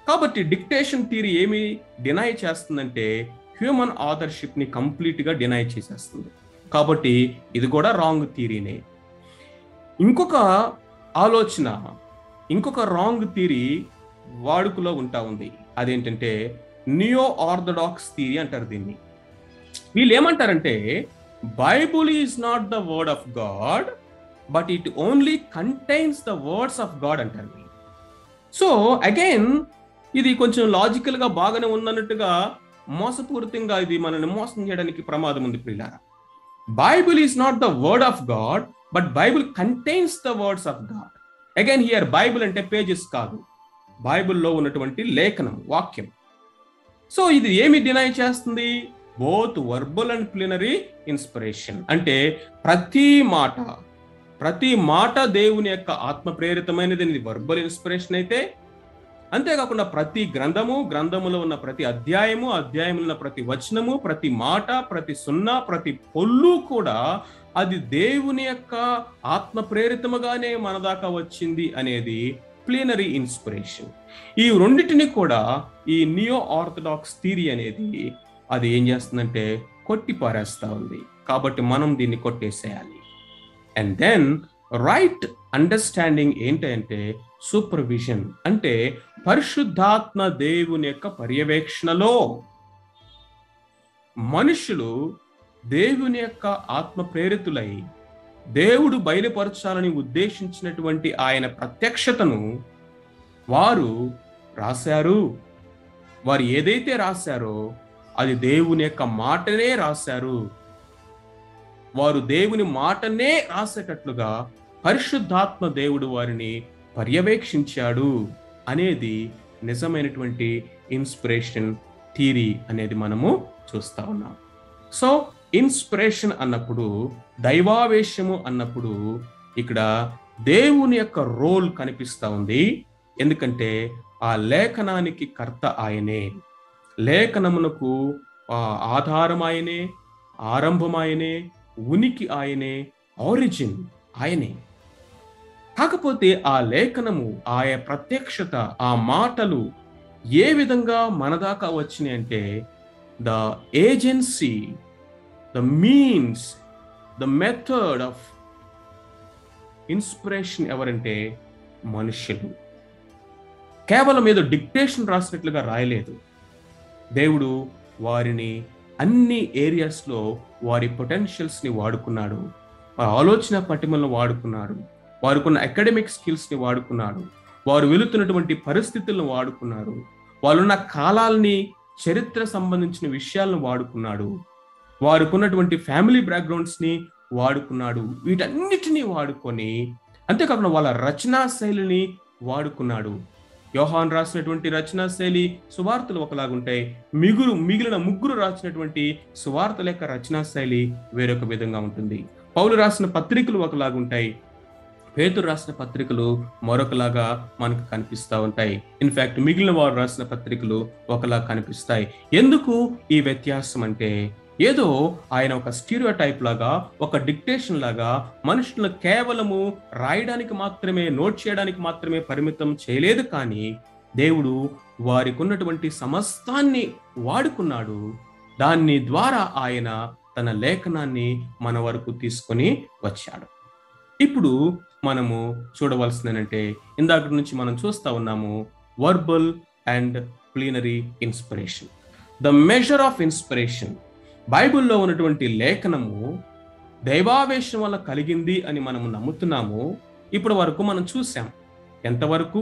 కాబట్టి డిక్టేషన్ థియరీ ఏమి డినై చేస్తుందంటే హ్యూమన్ ఆథర్షిప్ ని కంప్లీట్ గా డినై చేసేస్తుంది. కాబట్టి ఇది కూడా రాంగ్ థియరీనే. ఇంకొక ఆలోచన, ఇంకొక రాంగ్ థియరీ వాడుకలో ఉంటా ఉంది. అదేంటంటే నియో ఆర్థడాక్స్ థియరీ అంటారు దీన్ని. వీళ్ళు ఏమంటారంటే Bible is not the word of God but it only contains the words of God అంటారు. సో అగైన్ ఇది కొంచెం లాజికల్ గా బాగానే ఉందన్నట్టుగా మోసపూరితంగా ఇది మనల్ని మోసం చేయడానికి ప్రమాదం ఉంది ప్రియులారా. Bible is not the word of God but Bible contains the words of God. Again here Bible అంటే పేజెస్ కాదు, బైబుల్లో ఉన్నటువంటి లేఖనం, వాక్యం. సో ఇది ఏమి డినై చేస్తుంది? Both verbal and plenary inspiration. అంటే ప్రతి మాట దేవుని యొక్క ఆత్మ ప్రేరితమైనది వర్బల్ ఇన్స్పిరేషన్ అయితే, అంతేకాకుండా ప్రతి గ్రంథములో ఉన్న ప్రతి అధ్యాయములో ఉన్న ప్రతి వచనము, ప్రతి మాట, ప్రతి సున్నా, ప్రతి పొల్లు కూడా అది దేవుని యొక్క ఆత్మ ప్రేరితముగానే మన దాకా వచ్చింది అనేది ప్లీనరీ ఇన్స్పిరేషన్. ఈ రెండింటిని కూడా ఈ నియో ఆర్థడాక్స్ థియరీ అనేది అది ఏం చేస్తుందంటే కొట్టి పారేస్తా ఉంది. కాబట్టి మనం దీన్ని కొట్టేసేయాలి. అండ్ దెన్ రైట్ అండర్స్టాండింగ్ ఏంటంటే సూపర్విజన్, అంటే పరిశుద్ధాత్మ దేవుని యొక్క పర్యవేక్షణలో మనుషులు దేవుని యొక్క ఆత్మ ప్రేరితులై దేవుడు బయలుపరచాలని ఉద్దేశించినటువంటి ఆయన ప్రత్యక్షతను వారు రాశారు. వారు ఏదైతే రాశారో అది దేవుని యొక్క మాటనే రాశారు. వారు దేవుని మాటనే రాసేటట్లుగా పరిశుద్ధాత్మ దేవుడు వారిని పర్యవేక్షించాడు అనేది నిజమైనటువంటి ఇన్స్పిరేషన్ థియరీ అనేది మనము చూస్తా ఉన్నాం. సో ఇన్స్పిరేషన్ అన్నప్పుడు, దైవావేశము అన్నప్పుడు ఇక్కడ దేవుని యొక్క రోల్ కనిపిస్తా ఉంది. ఎందుకంటే ఆ లేఖనానికి కర్త ఆయనే, లేఖనమునకు ఆధారం ఆయనే, ఆరంభం ఆయనే, ఉనికి ఆయనే, ఆరిజిన్ ఆయనే. కాకపోతే ఆ లేఖనము, ఆయా ప్రత్యక్షత, ఆ మాటలు ఏ విధంగా మన దాకా వచ్చినాయి అంటే the agency, the means, the method of inspiration ఎవరంటే మనుష్యులు. కేవలం ఏదో డిక్టేషన్ రాసినట్లుగా రాయలేదు. దేవుడు వారిని అన్ని ఏరియాస్లో వారి పొటెన్షియల్స్ని వాడుకున్నాడు, వారి ఆలోచన పటిమలను వాడుకున్నాడు, వారికున్న అకాడమిక్ స్కిల్స్ని వాడుకున్నాడు, వారు వెళుతున్నటువంటి పరిస్థితులను వాడుకున్నారు, వాళ్ళున్న కాలాల్ని, చరిత్ర సంబంధించిన విషయాలను వాడుకున్నాడు, వారికున్నటువంటి ఫ్యామిలీ బ్యాక్గ్రౌండ్స్ని వాడుకున్నాడు. వీటన్నిటినీ వాడుకొని, అంతేకాకుండా వాళ్ళ రచనా శైలిని వాడుకున్నాడు. యోహాన్ రాసినటువంటి రచనా శైలి, సువార్తలు ఒకలాగుంటాయి. మిగిలిన ముగ్గురు రాసినటువంటి సువార్తల యొక్క రచనా శైలి వేరొక విధంగా ఉంటుంది. పౌలు రాసిన పత్రికలు ఒకలాగుంటాయి, పేతురు రాసిన పత్రికలు మరొకలాగా మనకు కనిపిస్తూ ఉంటాయి. ఇన్ఫాక్ట్ మిగిలిన వారు రాసిన పత్రికలు ఒకలా కనిపిస్తాయి. ఎందుకు ఈ వ్యత్యాసం అంటే, ఏదో ఆయన ఒక స్టీరియోటైప్ లాగా, ఒక డిక్టేషన్ లాగా మనుషులను కేవలము రాయడానికి మాత్రమే, నోట్ చేయడానికి మాత్రమే పరిమితం చేయలేదు. కానీ దేవుడు వారికి ఉన్నటువంటి సమస్తాన్ని వాడుకున్నాడు. దాని ద్వారా ఆయన తన లేఖనాన్ని మన వరకు తీసుకొని వచ్చాడు. ఇప్పుడు మనము చూడవలసిందంటే, ఇందాక నుంచి మనం చూస్తా ఉన్నాము verbal and plenary inspiration. The measure of inspiration, బైబిల్లో ఉన్నటువంటి లేఖనము దైవావేశం వల్ల కలిగింది అని మనము నమ్ముతున్నాము. ఇప్పటి వరకు మనం చూసాం. ఎంతవరకు,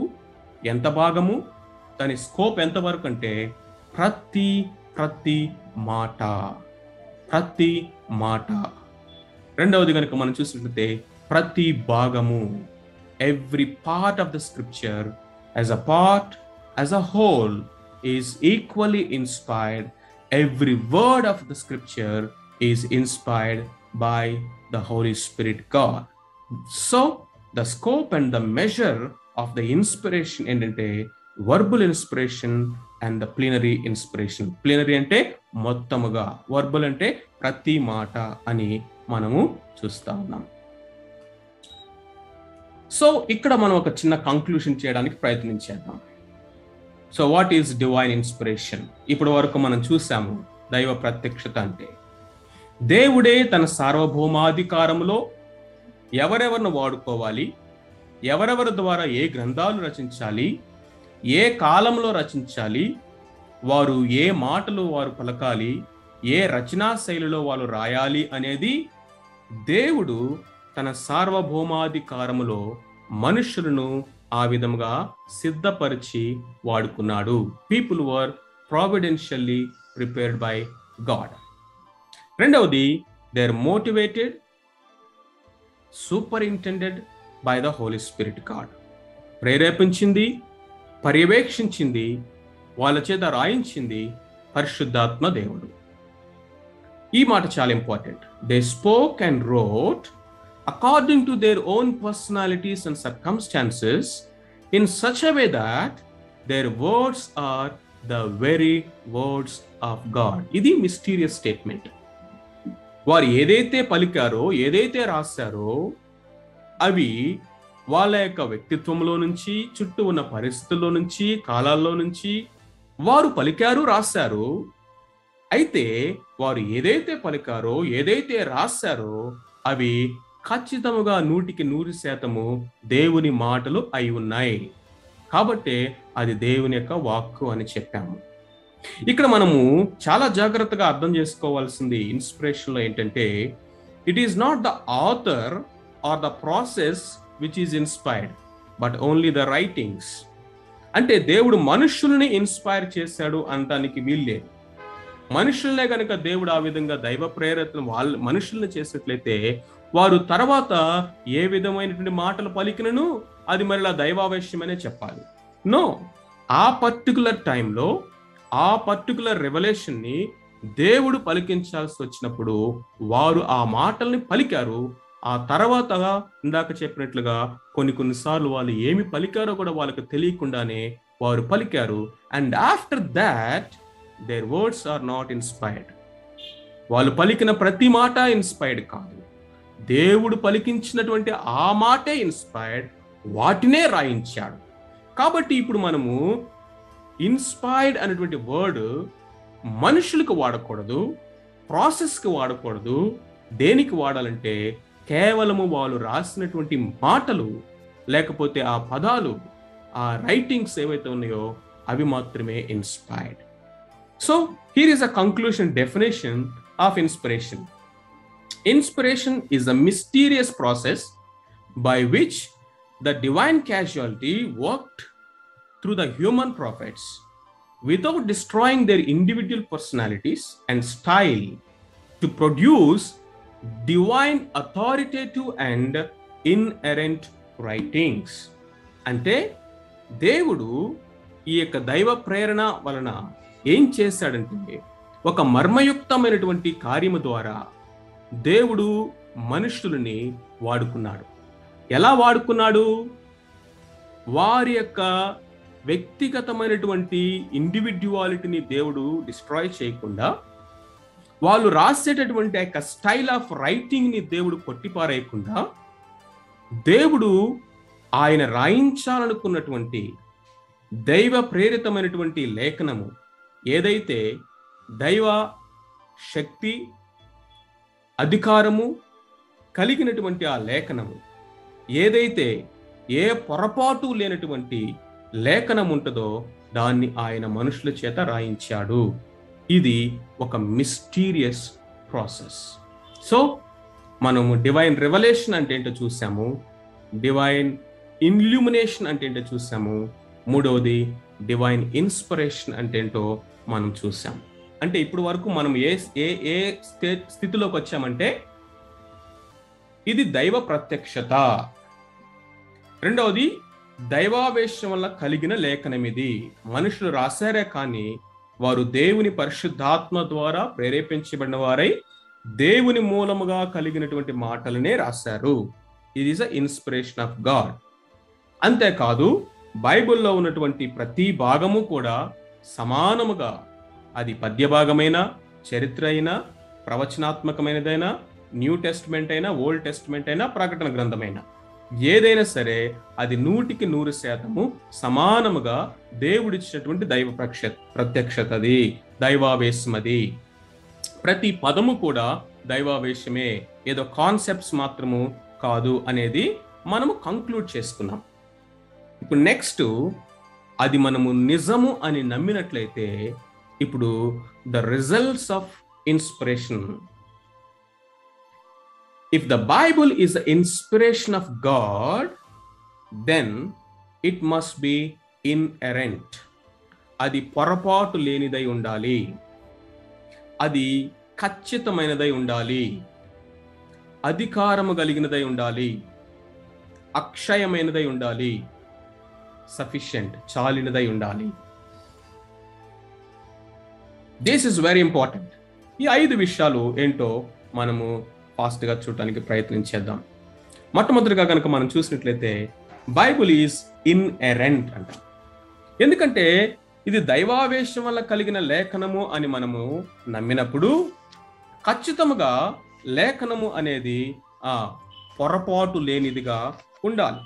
ఎంత భాగము, దాని స్కోప్ ఎంతవరకు అంటే ప్రతి మాట. రెండవది కనుక మనం చూసినట్లయితే ప్రతి భాగము, every part of the scripture as a whole is equally inspired. Every word of the scripture is inspired by the Holy Spirit God. So the scope and the measure of the inspiration ఏంటంటే verbal inspiration and the plenary inspiration. Plenary అంటే మొత్తముగా, verbal అంటే ప్రతి మాట అని మనము చూస్తా ఉన్నాం. So ఇక్కడ మనం ఒక చిన్న కంక్లూషన్ చేయడానికి ప్రయత్నించేద్దాం. So what is divine inspiration? ఇప్పటి వరకు మనం చూసాము దైవ ప్రత్యక్షత అంటే దేవుడే తన సార్వభౌమాధికారంలో ఎవరెవరిని వాడుకోవాలి, ఎవరెవరి ద్వారా ఏ గ్రంథాలు రచించాలి, ఏ కాలంలో రచించాలి, వారు ఏ మాటలు వారు పలకాలి, ఏ రచనా శైలిలో వాళ్ళు రాయాలి అనేది దేవుడు తన సార్వభౌమాధికారములో మనుషులను ఆ విధముగా సిద్ధపరిచి వాడుకున్నాడు. People were providentially prepared by God. రెండవది, they are motivated, superintended by the Holi Spirit God. ప్రేరేపించింది, పర్యవేక్షించింది, వాళ్ళ చేత రాయించింది పరిశుద్ధాత్మ దేవుడు. ఈ మాట చాలా important. They spoke and wrote according to their own personalities and circumstances in such a way that their words are the very words of God. ఇది మిస్టీరియస్ స్టేట్మెంట్. వారు ఏదైతే పలికారో, ఏదైతే రాశారో అవి వాళ్ళ యొక్క వ్యక్తిత్వంలో నుంచి, చుట్టూ ఉన్న పరిస్థితుల్లో నుంచి, కాలాల్లో నుంచి వారు పలికారు, రాశారు. అయితే వారు ఏదైతే పలికారో, ఏదైతే రాశారో అవి ఖచ్చితముగా 100% దేవుని మాటలు అయి ఉన్నాయి. కాబట్టి అది దేవుని యొక్క వాక్కు అని చెప్పాము. ఇక్కడ మనము చాలా జాగ్రత్తగా అర్థం చేసుకోవాల్సింది ఇన్స్పిరేషన్లో ఏంటంటే, it is not the author or the process which is inspired but only the writings. అంటే దేవుడు మనుషుల్ని ఇన్స్పైర్ చేశాడు అనటానికి వీల్లేదు. మనుషుల్నే కనుక దేవుడు ఆ విధంగా దైవ ప్రేరేపణ వాళ్ళు మనుషుల్ని చేసినట్లయితే వారు తర్వాత ఏ విధమైనటువంటి మాటలు పలికినను అది మరలా దైవావేశ్యమనే చెప్పాలి. నో, ఆ పర్టికులర్ టైంలో ఆ పర్టికులర్ రెవల్యూషన్ని దేవుడు పలికించాల్సి వచ్చినప్పుడు వారు ఆ మాటల్ని పలికారు. ఆ తర్వాత ఇందాక చెప్పినట్లుగా కొన్నిసార్లు వాళ్ళు ఏమి పలికారో కూడా వాళ్ళకి తెలియకుండానే వారు పలికారు. And after that their words are not inspired. వాళ్ళు పలికిన ప్రతి మాట ఇన్స్పైర్డ్ కాదు. దేవుడు పలికించినటువంటి ఆ మాటే ఇన్స్పైర్డ్, వాటినే రాయించాడు. కాబట్టి ఇప్పుడు మనము ఇన్స్పైర్డ్ అనేటువంటి వర్డ్ మనుషులకు వాడకూడదు, ప్రాసెస్కి వాడకూడదు. దేనికి వాడాలంటే కేవలము వాళ్ళు రాసినటువంటి మాటలు, లేకపోతే ఆ పదాలు, ఆ రైటింగ్స్ ఏవైతే ఉన్నాయో అవి మాత్రమే inspired. So here is a conclusion definition of inspiration. Inspiration is a mysterious process by which the divine causality worked through the human prophets without destroying their individual personalities and style to produce divine authoritative and inerrant writings. అంటే దేవుడు ఈ యొక్క దైవ ప్రేరణ వలన ఏం చేశాడంటే, ఒక మర్మయుక్తమైనటువంటి కార్యము ద్వారా దేవుడు మనుషులని వాడుకున్నాడు. ఎలా వాడుకున్నాడు? వారి యొక్క వ్యక్తిగతమైనటువంటి ఇండివిడ్యువాలిటీని దేవుడు డిస్ట్రాయ్ చేయకుండా, వాళ్ళు రాసేటటువంటి యొక్క స్టైల్ ఆఫ్ రైటింగ్ని దేవుడు కొట్టిపారేయకుండా, దేవుడు ఆయన రాయించాలనుకున్నటువంటి దైవ ప్రేరితమైనటువంటి లేఖనము ఏదైతే దైవ శక్తి, అధికారము కలిగినటువంటి ఆ లేఖనము ఏదైతే ఏ పొరపాటు లేనటువంటి లేఖనం ఉంటుందో దాన్ని ఆయన మనుషుల చేత రాయించాడు. ఇది ఒక మిస్టీరియస్ ప్రాసెస్. సో మనము డివైన్ రెవల్యూషన్ అంటే ఏంటో చూసాము, డివైన్ ఇల్యూమినేషన్ అంటే ఏంటో చూసాము, మూడవది డివైన్ ఇన్స్పిరేషన్ అంటే ఏంటో మనం చూసాము. అంటే ఇప్పుడు వరకు మనం ఏ స్థితిలోకి వచ్చామంటే, ఇది దైవ ప్రత్యక్షత. రెండవది దైవావేశం వల్ల కలిగిన లేఖనం. ఇది మనుషులు రాశారే కానీ వారు దేవుని పరిశుద్ధాత్మ ద్వారా ప్రేరేపించబడిన వారై దేవుని మూలముగా కలిగినటువంటి మాటలనే రాశారు. ఇది is a inspiration of God. అంతేకాదు బైబిల్లో ఉన్నటువంటి ప్రతి భాగము కూడా సమానముగా, అది పద్య భాగమైనా, చరిత్ర అయినా, ప్రవచనాత్మకమైనదైనా, న్యూ టెస్ట్మెంట్ అయినా, ఓల్డ్ టెస్ట్మెంట్ అయినా, ప్రకటన గ్రంథమైనా, ఏదైనా సరే అది 100% సమానముగా దేవుడిచ్చినటువంటి దైవ ప్రత్యక్షతది, దైవావేశమది. ప్రతి పదము కూడా దైవావేశమే, ఏదో కాన్సెప్ట్స్ మాత్రము కాదు అనేది మనము కంక్లూడ్ చేసుకున్నాం. ఇప్పుడు నెక్స్ట్ అది మనము నిజము అని నమ్మినట్లయితే ఇప్పుడు the results of inspiration, if the Bible is the inspiration of God, then it must be inherent. అది పొరపాటు లేనిదై ఉండాలి, అది ఖచ్చితమైనదై ఉండాలి, అధికారము కలిగినదై ఉండాలి, అక్షయమైనదై ఉండాలి, సఫిషియంట్, చాలినదై ఉండాలి. This is very important. ఈ 5 విషయాలు ఏంటో మనము ఫాస్ట్గా చూడటానికి ప్రయత్నించేద్దాం. మొట్టమొదటిగా కనుక మనం చూసినట్లయితే బైబుల్ ఈజ్ ఇన్హెరెంట్ అంట. ఎందుకంటే ఇది దైవావేశం వల్ల కలిగిన లేఖనము అని మనము నమ్మినప్పుడు ఖచ్చితముగా లేఖనము అనేది పొరపాటు లేనిదిగా ఉండాలి.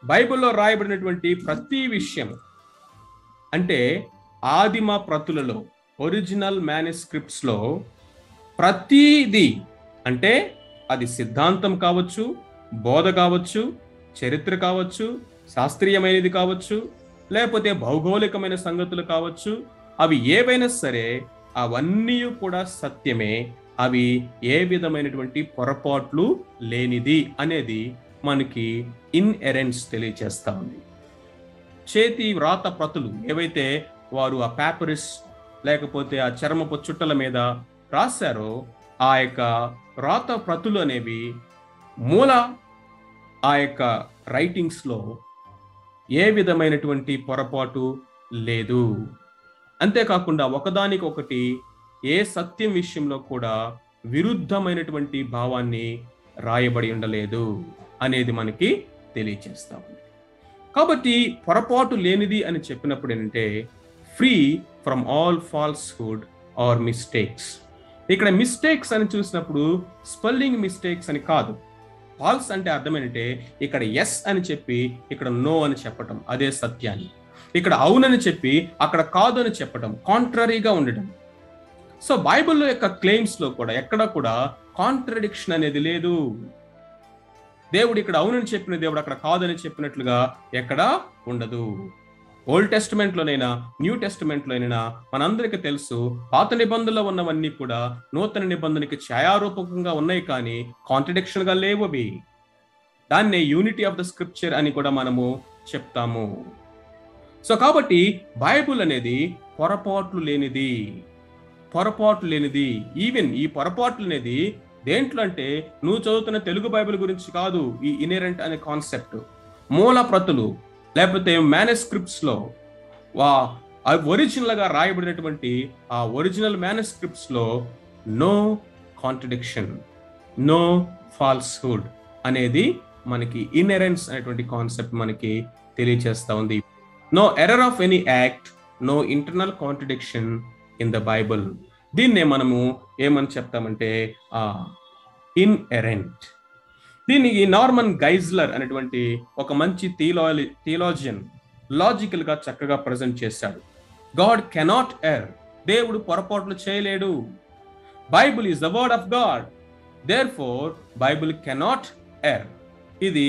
బైబిల్లో రాయబడినటువంటి ప్రతి విషయం, అంటే ఆదిమ ప్రతులలో, ఒరిజినల్ మ్యానుస్క్రిప్ట్స్లో ప్రతిదీ, అంటే అది సిద్ధాంతం కావచ్చు, బోధ కావచ్చు, చరిత్ర కావచ్చు, శాస్త్రీయమైనది కావచ్చు, లేకపోతే భౌగోళికమైన సంగతులు కావచ్చు, అవి ఏవైనా సరే అవన్నీ కూడా సత్యమే. అవి ఏ విధమైనటువంటి పొరపాట్లు లేనిది అనేది మనకి ఇన్హెరెన్స్ తెలియచేస్తా ఉంది. చేతి వ్రాత ప్రతులు ఏవైతే వారు ఆ పేపరిస్ లేకపోతే ఆ చర్మపు చుట్టల మీద రాశారో, ఆ యొక్క వ్రాత ప్రతులు అనేవి మూల ఆ యొక్క రైటింగ్స్లో ఏ విధమైనటువంటి పొరపాటు లేదు. అంతేకాకుండా ఒకదానికొకటి ఏ సత్యం విషయంలో కూడా విరుద్ధమైనటువంటి భావాన్ని రాయబడి ఉండలేదు అనేది మనకి తెలియచేస్తాం. కాబట్టి పొరపాటు లేనిది అని చెప్పినప్పుడు ఏంటంటే free from all falsehood or mistakes. ఇక్కడ మిస్టేక్స్ అని చూసినప్పుడు స్పెల్లింగ్ మిస్టేక్స్ అని కాదు. ఫాల్స్ అంటే అర్థం ఏంటంటే ఇక్కడ ఎస్ అని చెప్పి ఇక్కడ నో అని చెప్పటం, అదే సత్యాన్ని. ఇక్కడ అవునని చెప్పి అక్కడ కాదు అని చెప్పటం, కాంట్రరీగా ఉండటం. సో బైబిల్లో యొక్క క్లెయిమ్స్ లో కూడా ఎక్కడ కూడా కాంట్రడిక్షన్ అనేది లేదు. దేవుడు ఇక్కడ అవునని చెప్పిన దేవుడు అక్కడ కాదని చెప్పినట్లుగా ఎక్కడ ఉండదు. ఓల్డ్ టెస్టిమెంట్ లోనైనా న్యూ టెస్టిమెంట్ లోనైనా మనందరికీ తెలుసు, పాత నిబంధనలో ఉన్నవన్నీ కూడా నూతన నిబంధనకి ఛాయారూపకంగా ఉన్నాయి, కానీ కాంట్రడిక్షన్ గా లేవు అవి. దాన్నే యూనిటీ ఆఫ్ ద స్క్రిప్చర్ అని కూడా మనము చెప్తాము. సో కాబట్టి బైబుల్ అనేది పొరపాట్లు లేనిది, పొరపాట్లు లేనిది. ఈవెన్ ఈ పొరపాట్లు అనేది దేంట్లో అంటే నువ్వు చదువుతున్న తెలుగు బైబిల్ గురించి కాదు. ఈ ఇన్హెరెంట్ అనే కాన్సెప్ట్ మూల ప్రతులు లేకపోతే మ్యానుస్క్రిప్ట్స్ లో ఒరిజినల్ గా రాయబడినటువంటి ఆ ఒరిజినల్ మ్యానుస్క్రిప్ట్స్ లో నో కాంట్రడిక్షన్, నో ఫాల్స్హుడ్ అనేది మనకి ఇన్హెరెన్స్ అనేటువంటి కాన్సెప్ట్ మనకి తెలియజేస్తా ఉంది. No error of any act, no internal contradiction in the Bible. దీన్నే మనము ఏమని చెప్తామంటే ఇన్హెరెంట్. దీనికి నార్మన్ గైజ్లర్ అనేటువంటి ఒక మంచి థియోలాజియన్ లాజికల్ గా చక్కగా ప్రజెంట్ చేశాడు. గాడ్ కెనాట్ ఎర్, దేవుడు పొరపాట్లు చేయలేడు. Bible is the word of God, therefore Bible cannot err. ఇది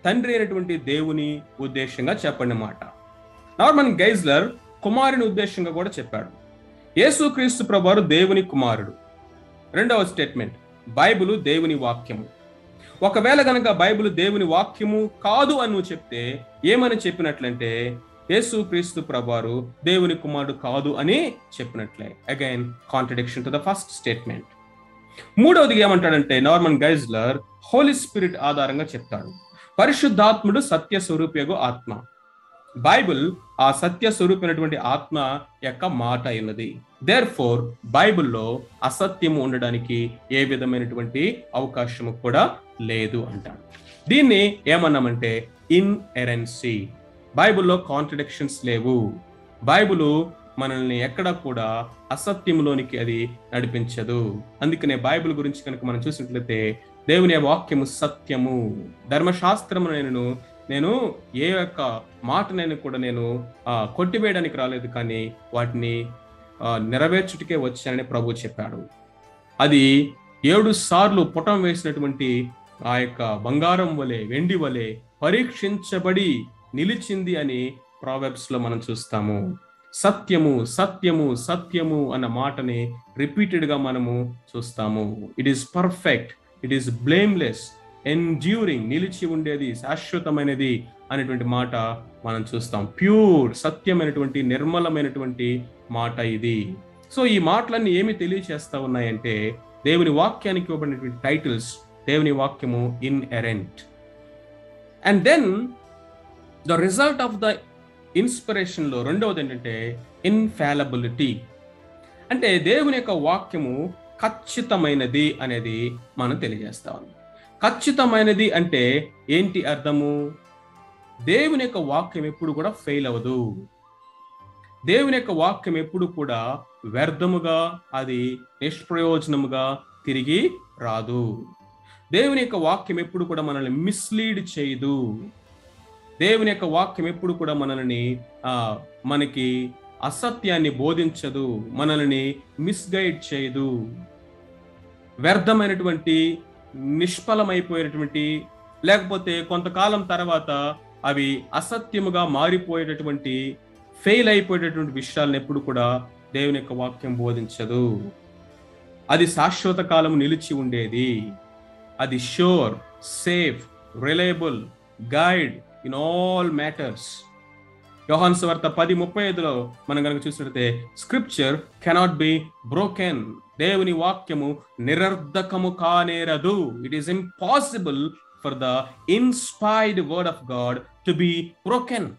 తండ్రి అయినటువంటి దేవుని ఉద్దేశంగా చెప్పండి మాట. నార్మన్ గైజ్లర్ కుమారుని ఉద్దేశంగా కూడా చెప్పాడు. యేసుక్రీస్తు ప్రభువారు దేవుని కుమారుడు. రెండవ స్టేట్మెంట్, బైబిల్ దేవుని వాక్యము. ఒకవేళ గనక బైబిల్ దేవుని వాక్యము కాదు అని నువ్వు చెప్తే ఏమని చెప్పినట్లంటే యేసుక్రీస్తు ప్రభువారు దేవుని కుమారుడు కాదు అని చెప్పినట్లే. Again contradiction to the first statement. మూడవది ఏమంటాడంటే నార్మన్ గైజ్లర్ హోలీ స్పిరిట్ ఆధారంగా చెప్తాడు. పరిశుద్ధాత్ముడు సత్య స్వరూపయగు ఆత్మ. బైబిల్ ఆ సత్య స్వరూపమైనటువంటి ఆత్మ యొక్క మాట అయినది. దేర్ ఫోర్ బైబిల్లో అసత్యము ఉండడానికి ఏ విధమైనటువంటి అవకాశము కూడా లేదు అంటాడు. దీన్ని ఏమన్నామంటే ఇన్హెరెన్సీ. బైబిల్లో కాంట్రడిక్షన్స్ లేవు. బైబిల్ మనల్ని ఎక్కడ కూడా అసత్యంలోనికి అది నడిపించదు. అందుకనే బైబిల్ గురించి కనుక మనం చూసినట్లయితే దేవుని వాక్యము సత్యము. ధర్మశాస్త్రము నేను ఏ యొక్క మాటనైనా కూడా నేను కొట్టివేయడానికి రాలేదు, కానీ వాటిని నెరవేర్చుటకే వచ్చానని ప్రభు చెప్పాడు. అది 7 సార్లు పుటం వేసినటువంటి ఆ యొక్క బంగారం వలె వెండి వలె పరీక్షించబడి నిలిచింది అని ప్రావెర్బ్స్ లో మనం చూస్తాము. సత్యము సత్యము సత్యము అన్న మాటని రిపీటెడ్ గా మనము చూస్తాము. It is perfect, it is blameless, enduring, నిలిచి ఉండేది, శాశ్వతమైనది అనేటువంటి మాట మనం చూస్తాం. ప్యూర్, సత్యమైనటువంటి, నిర్మలమైనటువంటి మాట ఇది. సో ఈ మాటలన్నీ ఏమి తెలియచేస్తా ఉన్నాయంటే, దేవుని వాక్యానికి ఇవ్వబడినటువంటి టైటిల్స్, దేవుని వాక్యము inherent. And then the result of the inspiration లో రెండవది ఏంటంటే ఇన్ఫాలబిలిటీ. అంటే దేవుని యొక్క వాక్యము ఖచ్చితమైనది అనేది మనం తెలియజేస్తా ఉంది. ఖచ్చితమైనది అంటే ఏంటి అర్థము? దేవుని యొక్క వాక్యం ఎప్పుడు కూడా ఫెయిల్ అవ్వదు. దేవుని యొక్క వాక్యం ఎప్పుడు కూడా వ్యర్థముగా, అది నిష్ప్రయోజనముగా తిరిగి రాదు. దేవుని యొక్క వాక్యం ఎప్పుడు కూడా మనల్ని మిస్లీడ్ చేయదు. దేవుని యొక్క వాక్యం ఎప్పుడు కూడా మనకి అసత్యాన్ని బోధించదు, మనల్ని మిస్గైడ్ చేయదు. వ్యర్థమైనటువంటి, నిష్ఫలమైపోయేటువంటి, లేకపోతే కొంతకాలం తర్వాత అవి అసత్యముగా మారిపోయేటటువంటి, ఫెయిల్ అయిపోయేటటువంటి విషయాలను ఎప్పుడు కూడా దేవుని యొక్క వాక్యం బోధించదు. అది శాశ్వత కాలం నిలిచి ఉండేది. అది sure, safe, reliable, guide in all matters. యోహాను సువార్త 10:35 మనం కనుక చూసినట్లయితే, స్క్రిప్చర్ కెనాట్ బి బ్రోకెన్. దేవుని వాక్యము నిరర్ధకము కానేరదు. It is impossible for the inspired word of God to be broken.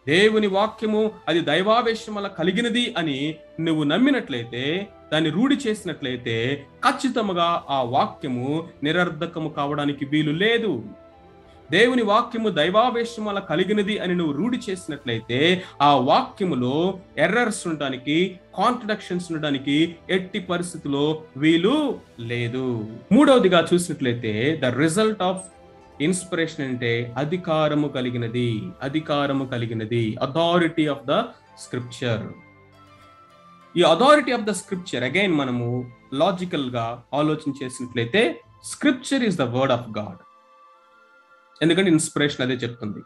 దేవుని వాక్యము అది దైవావేశం వల్ల కలిగినది అని నువ్వు నమ్మినట్లయితే, దాన్ని రూఢి చేసినట్లయితే, ఖచ్చితంగా ఆ వాక్యము నిరర్ధకము కావడానికి వీలు లేదు. దేవుని వాక్యము దైవావేశం వల్ల కలిగినది అని నువ్వు రూఢి చేసినట్లయితే, ఆ వాక్యములో ఎర్రర్స్ ఉండడానికి, కాంట్రడిక్షన్స్ ఉండడానికి ఎట్టి పరిస్థితిలో వీలు లేదు. మూడవదిగా చూసినట్లయితే, ద రిజల్ట్ ఆఫ్ ఇన్స్పిరేషన్ అంటే అధికారము కలిగినది. అధికారము కలిగినది, అథారిటీ ఆఫ్ ద స్క్రిప్చర్. ఈ authority of the scripture again మనము లాజికల్ గా ఆలోచన చేసినట్లయితే, scripture is the word of God. ఎందుకంటే ఇన్స్పిరేషన్ అదే చెప్తుంది.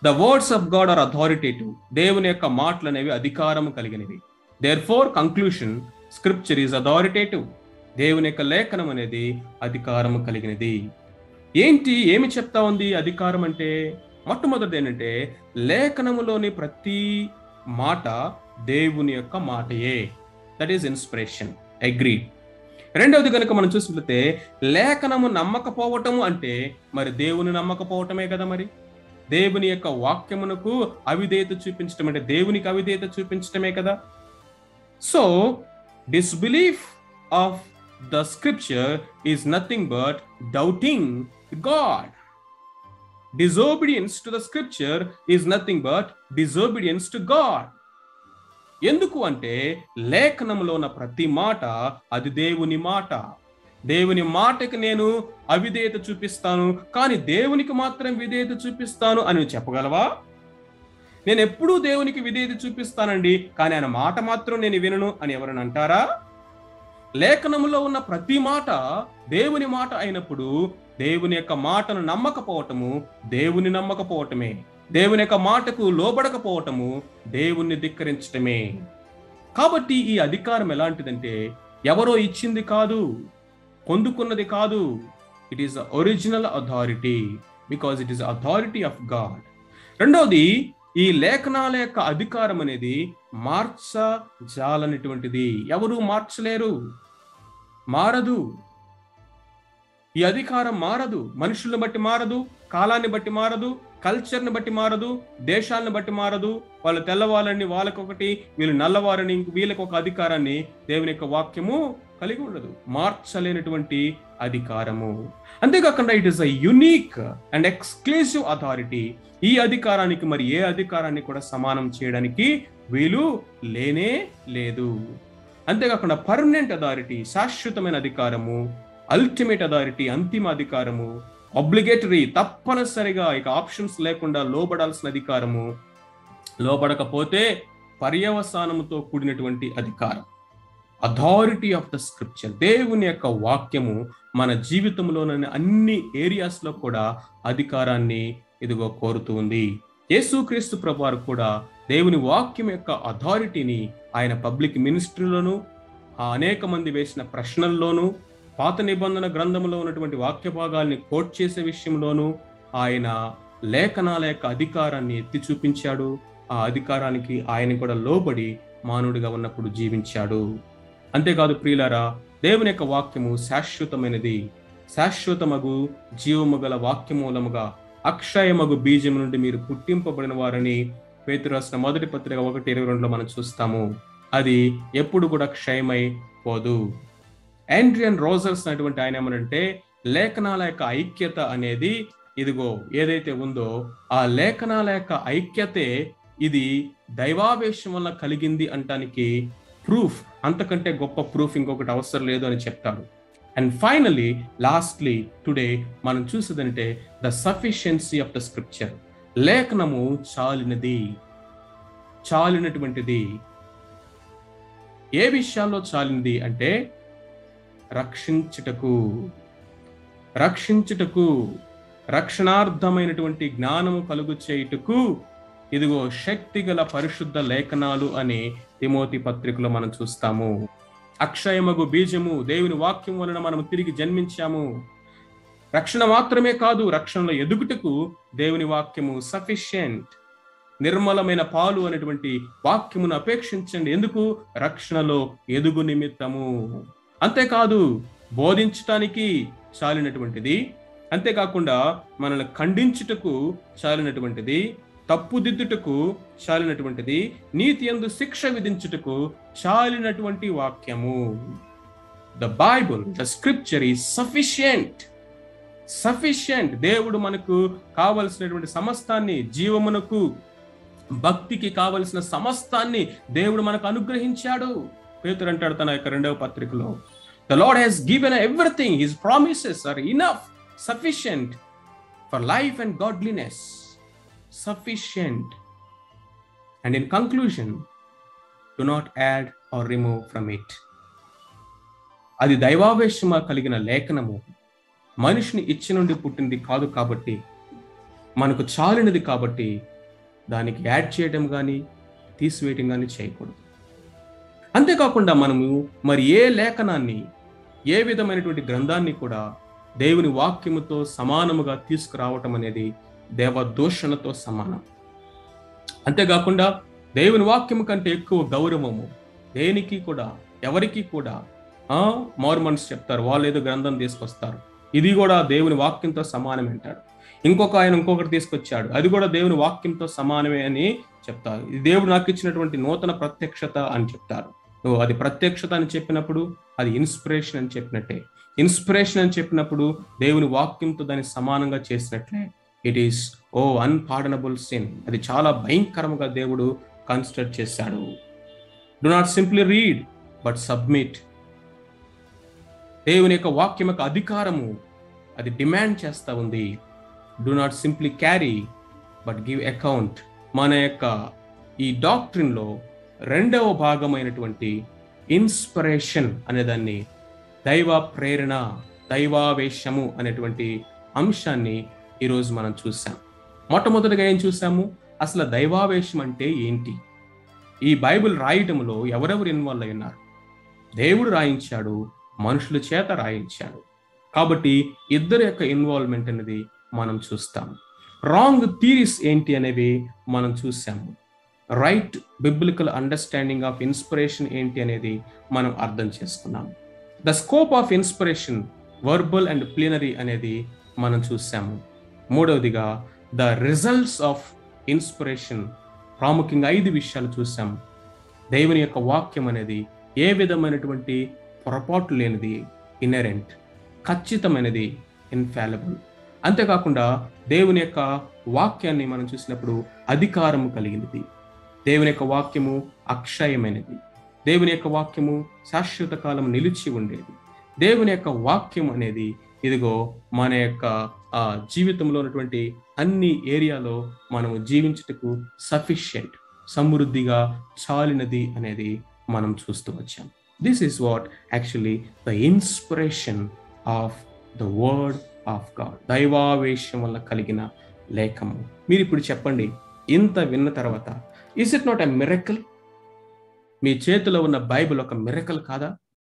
The words of God are authoritative. దేవుని యొక్క మాటలు అనేవి అధికారము కలిగినవి. Therefore conclusion, scripture is authoritative. దేవుని యొక్క లేఖనం అనేది అధికారము కలిగినది. ఏమి చెప్తా ఉంది అధికారం అంటే? మొట్టమొదటి ఏంటంటే, లేఖనములోని ప్రతి మాట దేవుని యొక్క మాటయే. That is inspiration. అగ్రీ. రెండవది కనుక మనం చూసినట్లయితే, లేఖనము నమ్మకపోవటము అంటే మరి దేవుని నమ్మకపోవటమే కదా. మరి దేవుని యొక్క వాక్యమునకు అవిధేయత చూపించటం అంటే దేవునికి అవిధేయత చూపించటమే కదా. So disbelief of the scripture is nothing but doubting God. Disobedience to the scripture is nothing but disobedience to God. ఎందుకు అంటే, లేఖనంలో ఉన్న ప్రతి మాట అది దేవుని మాట. దేవుని మాటకి నేను అవిధేయత చూపిస్తాను, కానీ దేవునికి మాత్రం విధేయత చూపిస్తాను అని చెప్పగలవా? నేను ఎప్పుడూ దేవునికి విధేయత చూపిస్తానండి, కానీ ఆయన మాట మాత్రం నేను వినను అని ఎవరైనా అంటారా? లేఖనములో ఉన్న ప్రతి మాట దేవుని మాట అయినప్పుడు, దేవుని యొక్క మాటను నమ్మకపోవటము దేవుని నమ్మకపోవటమే. దేవుని యొక్క మాటకు లోబడకపోవటము దేవుణ్ణి ధిక్కరించటమే. కాబట్టి ఈ అధికారం ఎలాంటిదంటే, ఎవరో ఇచ్చింది కాదు, పొందుకున్నది కాదు. It is the original authority, because it is authority of God. రెండవది, ఈ లేఖనాల యొక్క అధికారం అనేది మార్చజాలనేటువంటిది. ఎవరు మార్చలేరు, మారదు. ఈ అధికారం మారదు. మనుషుల్ని బట్టి మారదు, కాలాన్ని బట్టి మారదు, కల్చర్ని బట్టి మారదు, దేశాలను బట్టి మారదు. వాళ్ళు తెల్లవాళ్ళని వాళ్ళకొకటి, వీళ్ళు నల్లవారని వీళ్ళకి ఒక అధికారాన్ని దేవుని యొక్క వాక్యము కలిగి ఉండదు. మార్చలేనటువంటి అధికారము. అంతేకాకుండా it is a unique and exclusive authority. ఈ అధికారానికి మరి ఏ అధికారాన్ని కూడా సమానం చేయడానికి వీలు లేనే లేదు. అంతేకాకుండా పర్మనెంట్ అథారిటీ, శాశ్వతమైన అధికారము. అల్టిమేట్ అథారిటీ, అంతిమ అధికారము. ఆబ్లిగేటరీ, తప్పనిసరిగా ఇక ఆప్షన్స్ లేకుండా లోబడాల్సిన అధికారము. లోబడకపోతే పర్యవసానముతో కూడినటువంటి అధికారం. Authority of the scripture. దేవుని యొక్క వాక్యము మన జీవితంలోని అన్ని ఏరియాస్ లో కూడా అధికారాన్ని ఇదిగో కోరుతూ ఉంది. యేసుక్రీస్తు ప్రభువారు కూడా దేవుని వాక్యం యొక్క అథారిటీని ఆయన పబ్లిక్ మినిస్ట్రీలోను, ఆ అనేక మంది వేసిన ప్రశ్నల్లోనూ, పాత నిబంధన గ్రంథంలో ఉన్నటువంటి వాక్య భాగాల్ని కోట్ చేసే విషయంలోనూ ఆయన లేఖనాల యొక్క అధికారాన్ని ఎత్తి చూపించాడు. ఆ అధికారానికి ఆయన కూడా లోబడి మానవుడిగా ఉన్నప్పుడు జీవించాడు. అంతేకాదు ప్రియులారా, దేవుని యొక్క వాక్యము శాశ్వతమైనది. శాశ్వతమగు జీవము గల వాక్యమూలముగా అక్షయమగు బీజం నుండి మీరు పుట్టింపబడిన వారని పేతురు రాసిన మొదటి పత్రిక 1:22 మనం చూస్తాము. అది ఎప్పుడు కూడా క్షయమై పోదు. ఆండ్రియన్ రోజర్స్ అనేటువంటి ఆయన ఏమనంటే, లేఖనాల యొక్క ఐక్యత అనేది ఇదిగో ఏదైతే ఉందో ఆ లేఖనాల యొక్క ఐక్యతే ఇది దైవావేశం వల్ల కలిగింది అంటానికి ప్రూఫ్. అంతకంటే గొప్ప ప్రూఫ్ ఇంకొకటి అవసరం లేదు అని చెప్తాడు. అండ్ ఫైనలీ లాస్ట్లీ టుడే మనం చూసేదంటే the sufficiency of the scripture. లేఖనము చాలినటువంటిది. ఏ విషయాల్లో చాలింది అంటే రక్షించుటకు రక్షణార్థమైనటువంటి జ్ఞానము కలుగు చేయుటకు ఇదిగో శక్తిగల పరిశుద్ధ లేఖనాలు అని తిమోతి పత్రికలో మనం చూస్తాము. అక్షయమగు బీజము దేవుని వాక్యం వలన మనం తిరిగి జన్మించాము. రక్షణ మాత్రమే కాదు, రక్షణలో ఎదుగుటకు దేవుని వాక్యము సఫిషియెంట్. నిర్మలమైన పాలు అనేటువంటి వాక్యమును అపేక్షించండి. ఎందుకు? రక్షణలో ఎదుగు నిమిత్తము. అంతేకాదు బోధించటానికి చాలినటువంటిది, అంతేకాకుండా మనల్ని ఖండించుటకు చాలినటువంటిది, తప్పుదిద్దుటకు చాలినటువంటిది, నీతి యందు శిక్ష విధించుటకు చాలినటువంటి వాక్యము. The Bible, the scripture is sufficient. దేవుడు మనకు కావలసినటువంటి సమస్తాన్ని, జీవమునకు భక్తికి కావలసిన సమస్తాన్ని దేవుడు మనకు అనుగ్రహించాడు. పేతురు అంటాడు తన యొక్క 2వ పత్రికలో, the Lord has given everything, his promises are enough, sufficient for life and godliness. Sufficient. And in conclusion, do not add or remove from it. అది దైవావేశమ కలిగిన లేఖనము మనిషిని ఇచ్చి నుండి పుట్టింది కాదు కాబట్టి, మనకు చాలినది కాబట్టి దానికి యాడ్ చేయడం కానీ తీసివేయడం కానీ చేయకూడదు. అంతేకాకుండా మనము మరి ఏ లేఖనాన్ని, ఏ విధమైనటువంటి గ్రంథాన్ని కూడా దేవుని వాక్యముతో సమానముగా తీసుకురావటం అనేది దేవదూషణతో సమానం. అంతేకాకుండా దేవుని వాక్యము కంటే ఎక్కువ గౌరవము దేనికి కూడా, ఎవరికి కూడా. మోర్మన్స్ చెప్తారు, వాళ్ళు ఏదో గ్రంథం తీసుకొస్తారు, ఇది కూడా దేవుని వాక్యంతో సమానమే అంటాడు. ఆయన ఇంకొకటి తీసుకొచ్చాడు, అది కూడా దేవుని వాక్యంతో సమానమే అని చెప్తారు. ఇది దేవుడు నాకు ఇచ్చినటువంటి నూతన ప్రత్యక్షత అని చెప్తారు. అది ప్రత్యక్షత అని చెప్పినప్పుడు అది ఇన్స్పిరేషన్ అని చెప్పినట్టే. ఇన్స్పిరేషన్ అని చెప్పినప్పుడు దేవుని వాక్యంతో దాన్ని సమానంగా చేసినట్లే. It is unpardonable sin. అది చాలా భయంకరంగా దేవుడు కన్సిడర్ చేశాడు. Do not simply read but submit. దేవుని యొక్క వాక్యం యొక్క అధికారము అది డిమాండ్ చేస్తూ ఉంది. Do not simply carry but give account. మన యొక్క ఈ డాక్ట్రిన్లో 2వ భాగమైనటువంటి ఇన్స్పిరేషన్ అనేదాన్ని, దైవ ప్రేరణ, దైవావేశము అనేటువంటి అంశాన్ని ఈరోజు మనం చూసాం. మొట్టమొదటిగా ఏం చూసాము? అసలు దైవావేశం అంటే ఏంటి? ఈ బైబిల్ రాయటంలో ఎవరెవరు ఇన్వాల్వ్ అయి ఉన్నారు? దేవుడు రాయించాడు, మనుషుల చేత రాయించాడు. కాబట్టి ఇద్దరి యొక్క ఇన్వాల్వ్మెంట్ అనేది మనం చూస్తాం. రాంగ్ థియరీస్ ఏంటి అనేవి మనం చూసాము. Right biblical understanding of inspiration ఏంటి అనేది మనం అర్థం చేసుకున్నాం. The scope of inspiration, verbal and plenary అనేది మనం చూసాము. మూడవదిగా ద రిజల్ట్స్ ఆఫ్ ఇన్స్పిరేషన్, ప్రాముఖ్యంగా 5 విషయాలు చూసాం. దేవుని యొక్క వాక్యం అనేది ఏ విధమైనటువంటి పొరపాటు లేనిది, ఇనరెంట్, ఖచ్చితమైనది, ఇన్ఫాలిబుల్. అంతేకాకుండా దేవుని యొక్క వాక్యాన్ని మనం చూసినప్పుడు అధికారము కలిగినది. దేవుని యొక్క వాక్యము అక్షయమైనది. దేవుని యొక్క వాక్యము శాశ్వత కాలం నిలిచి ఉండేది. దేవుని యొక్క వాక్యం అనేది ఇదిగో మన యొక్క జీవితంలో ఉన్నటువంటి అన్ని ఏరియాలో మనం జీవించుటకు సఫిషియంట్, సమృద్ధిగా చాలినది అనేది మనం చూస్తూ వచ్చాం. This is what actually the inspiration of the word of God. దైవావేశం వల్ల కలిగిన లేఖము. మీరు ఇప్పుడు చెప్పండి, ఇంత విన్న తర్వాత is it not a miracle? మీ చేతిలో ఉన్న బైబిల్ ఒక మిరకల్ కాదా?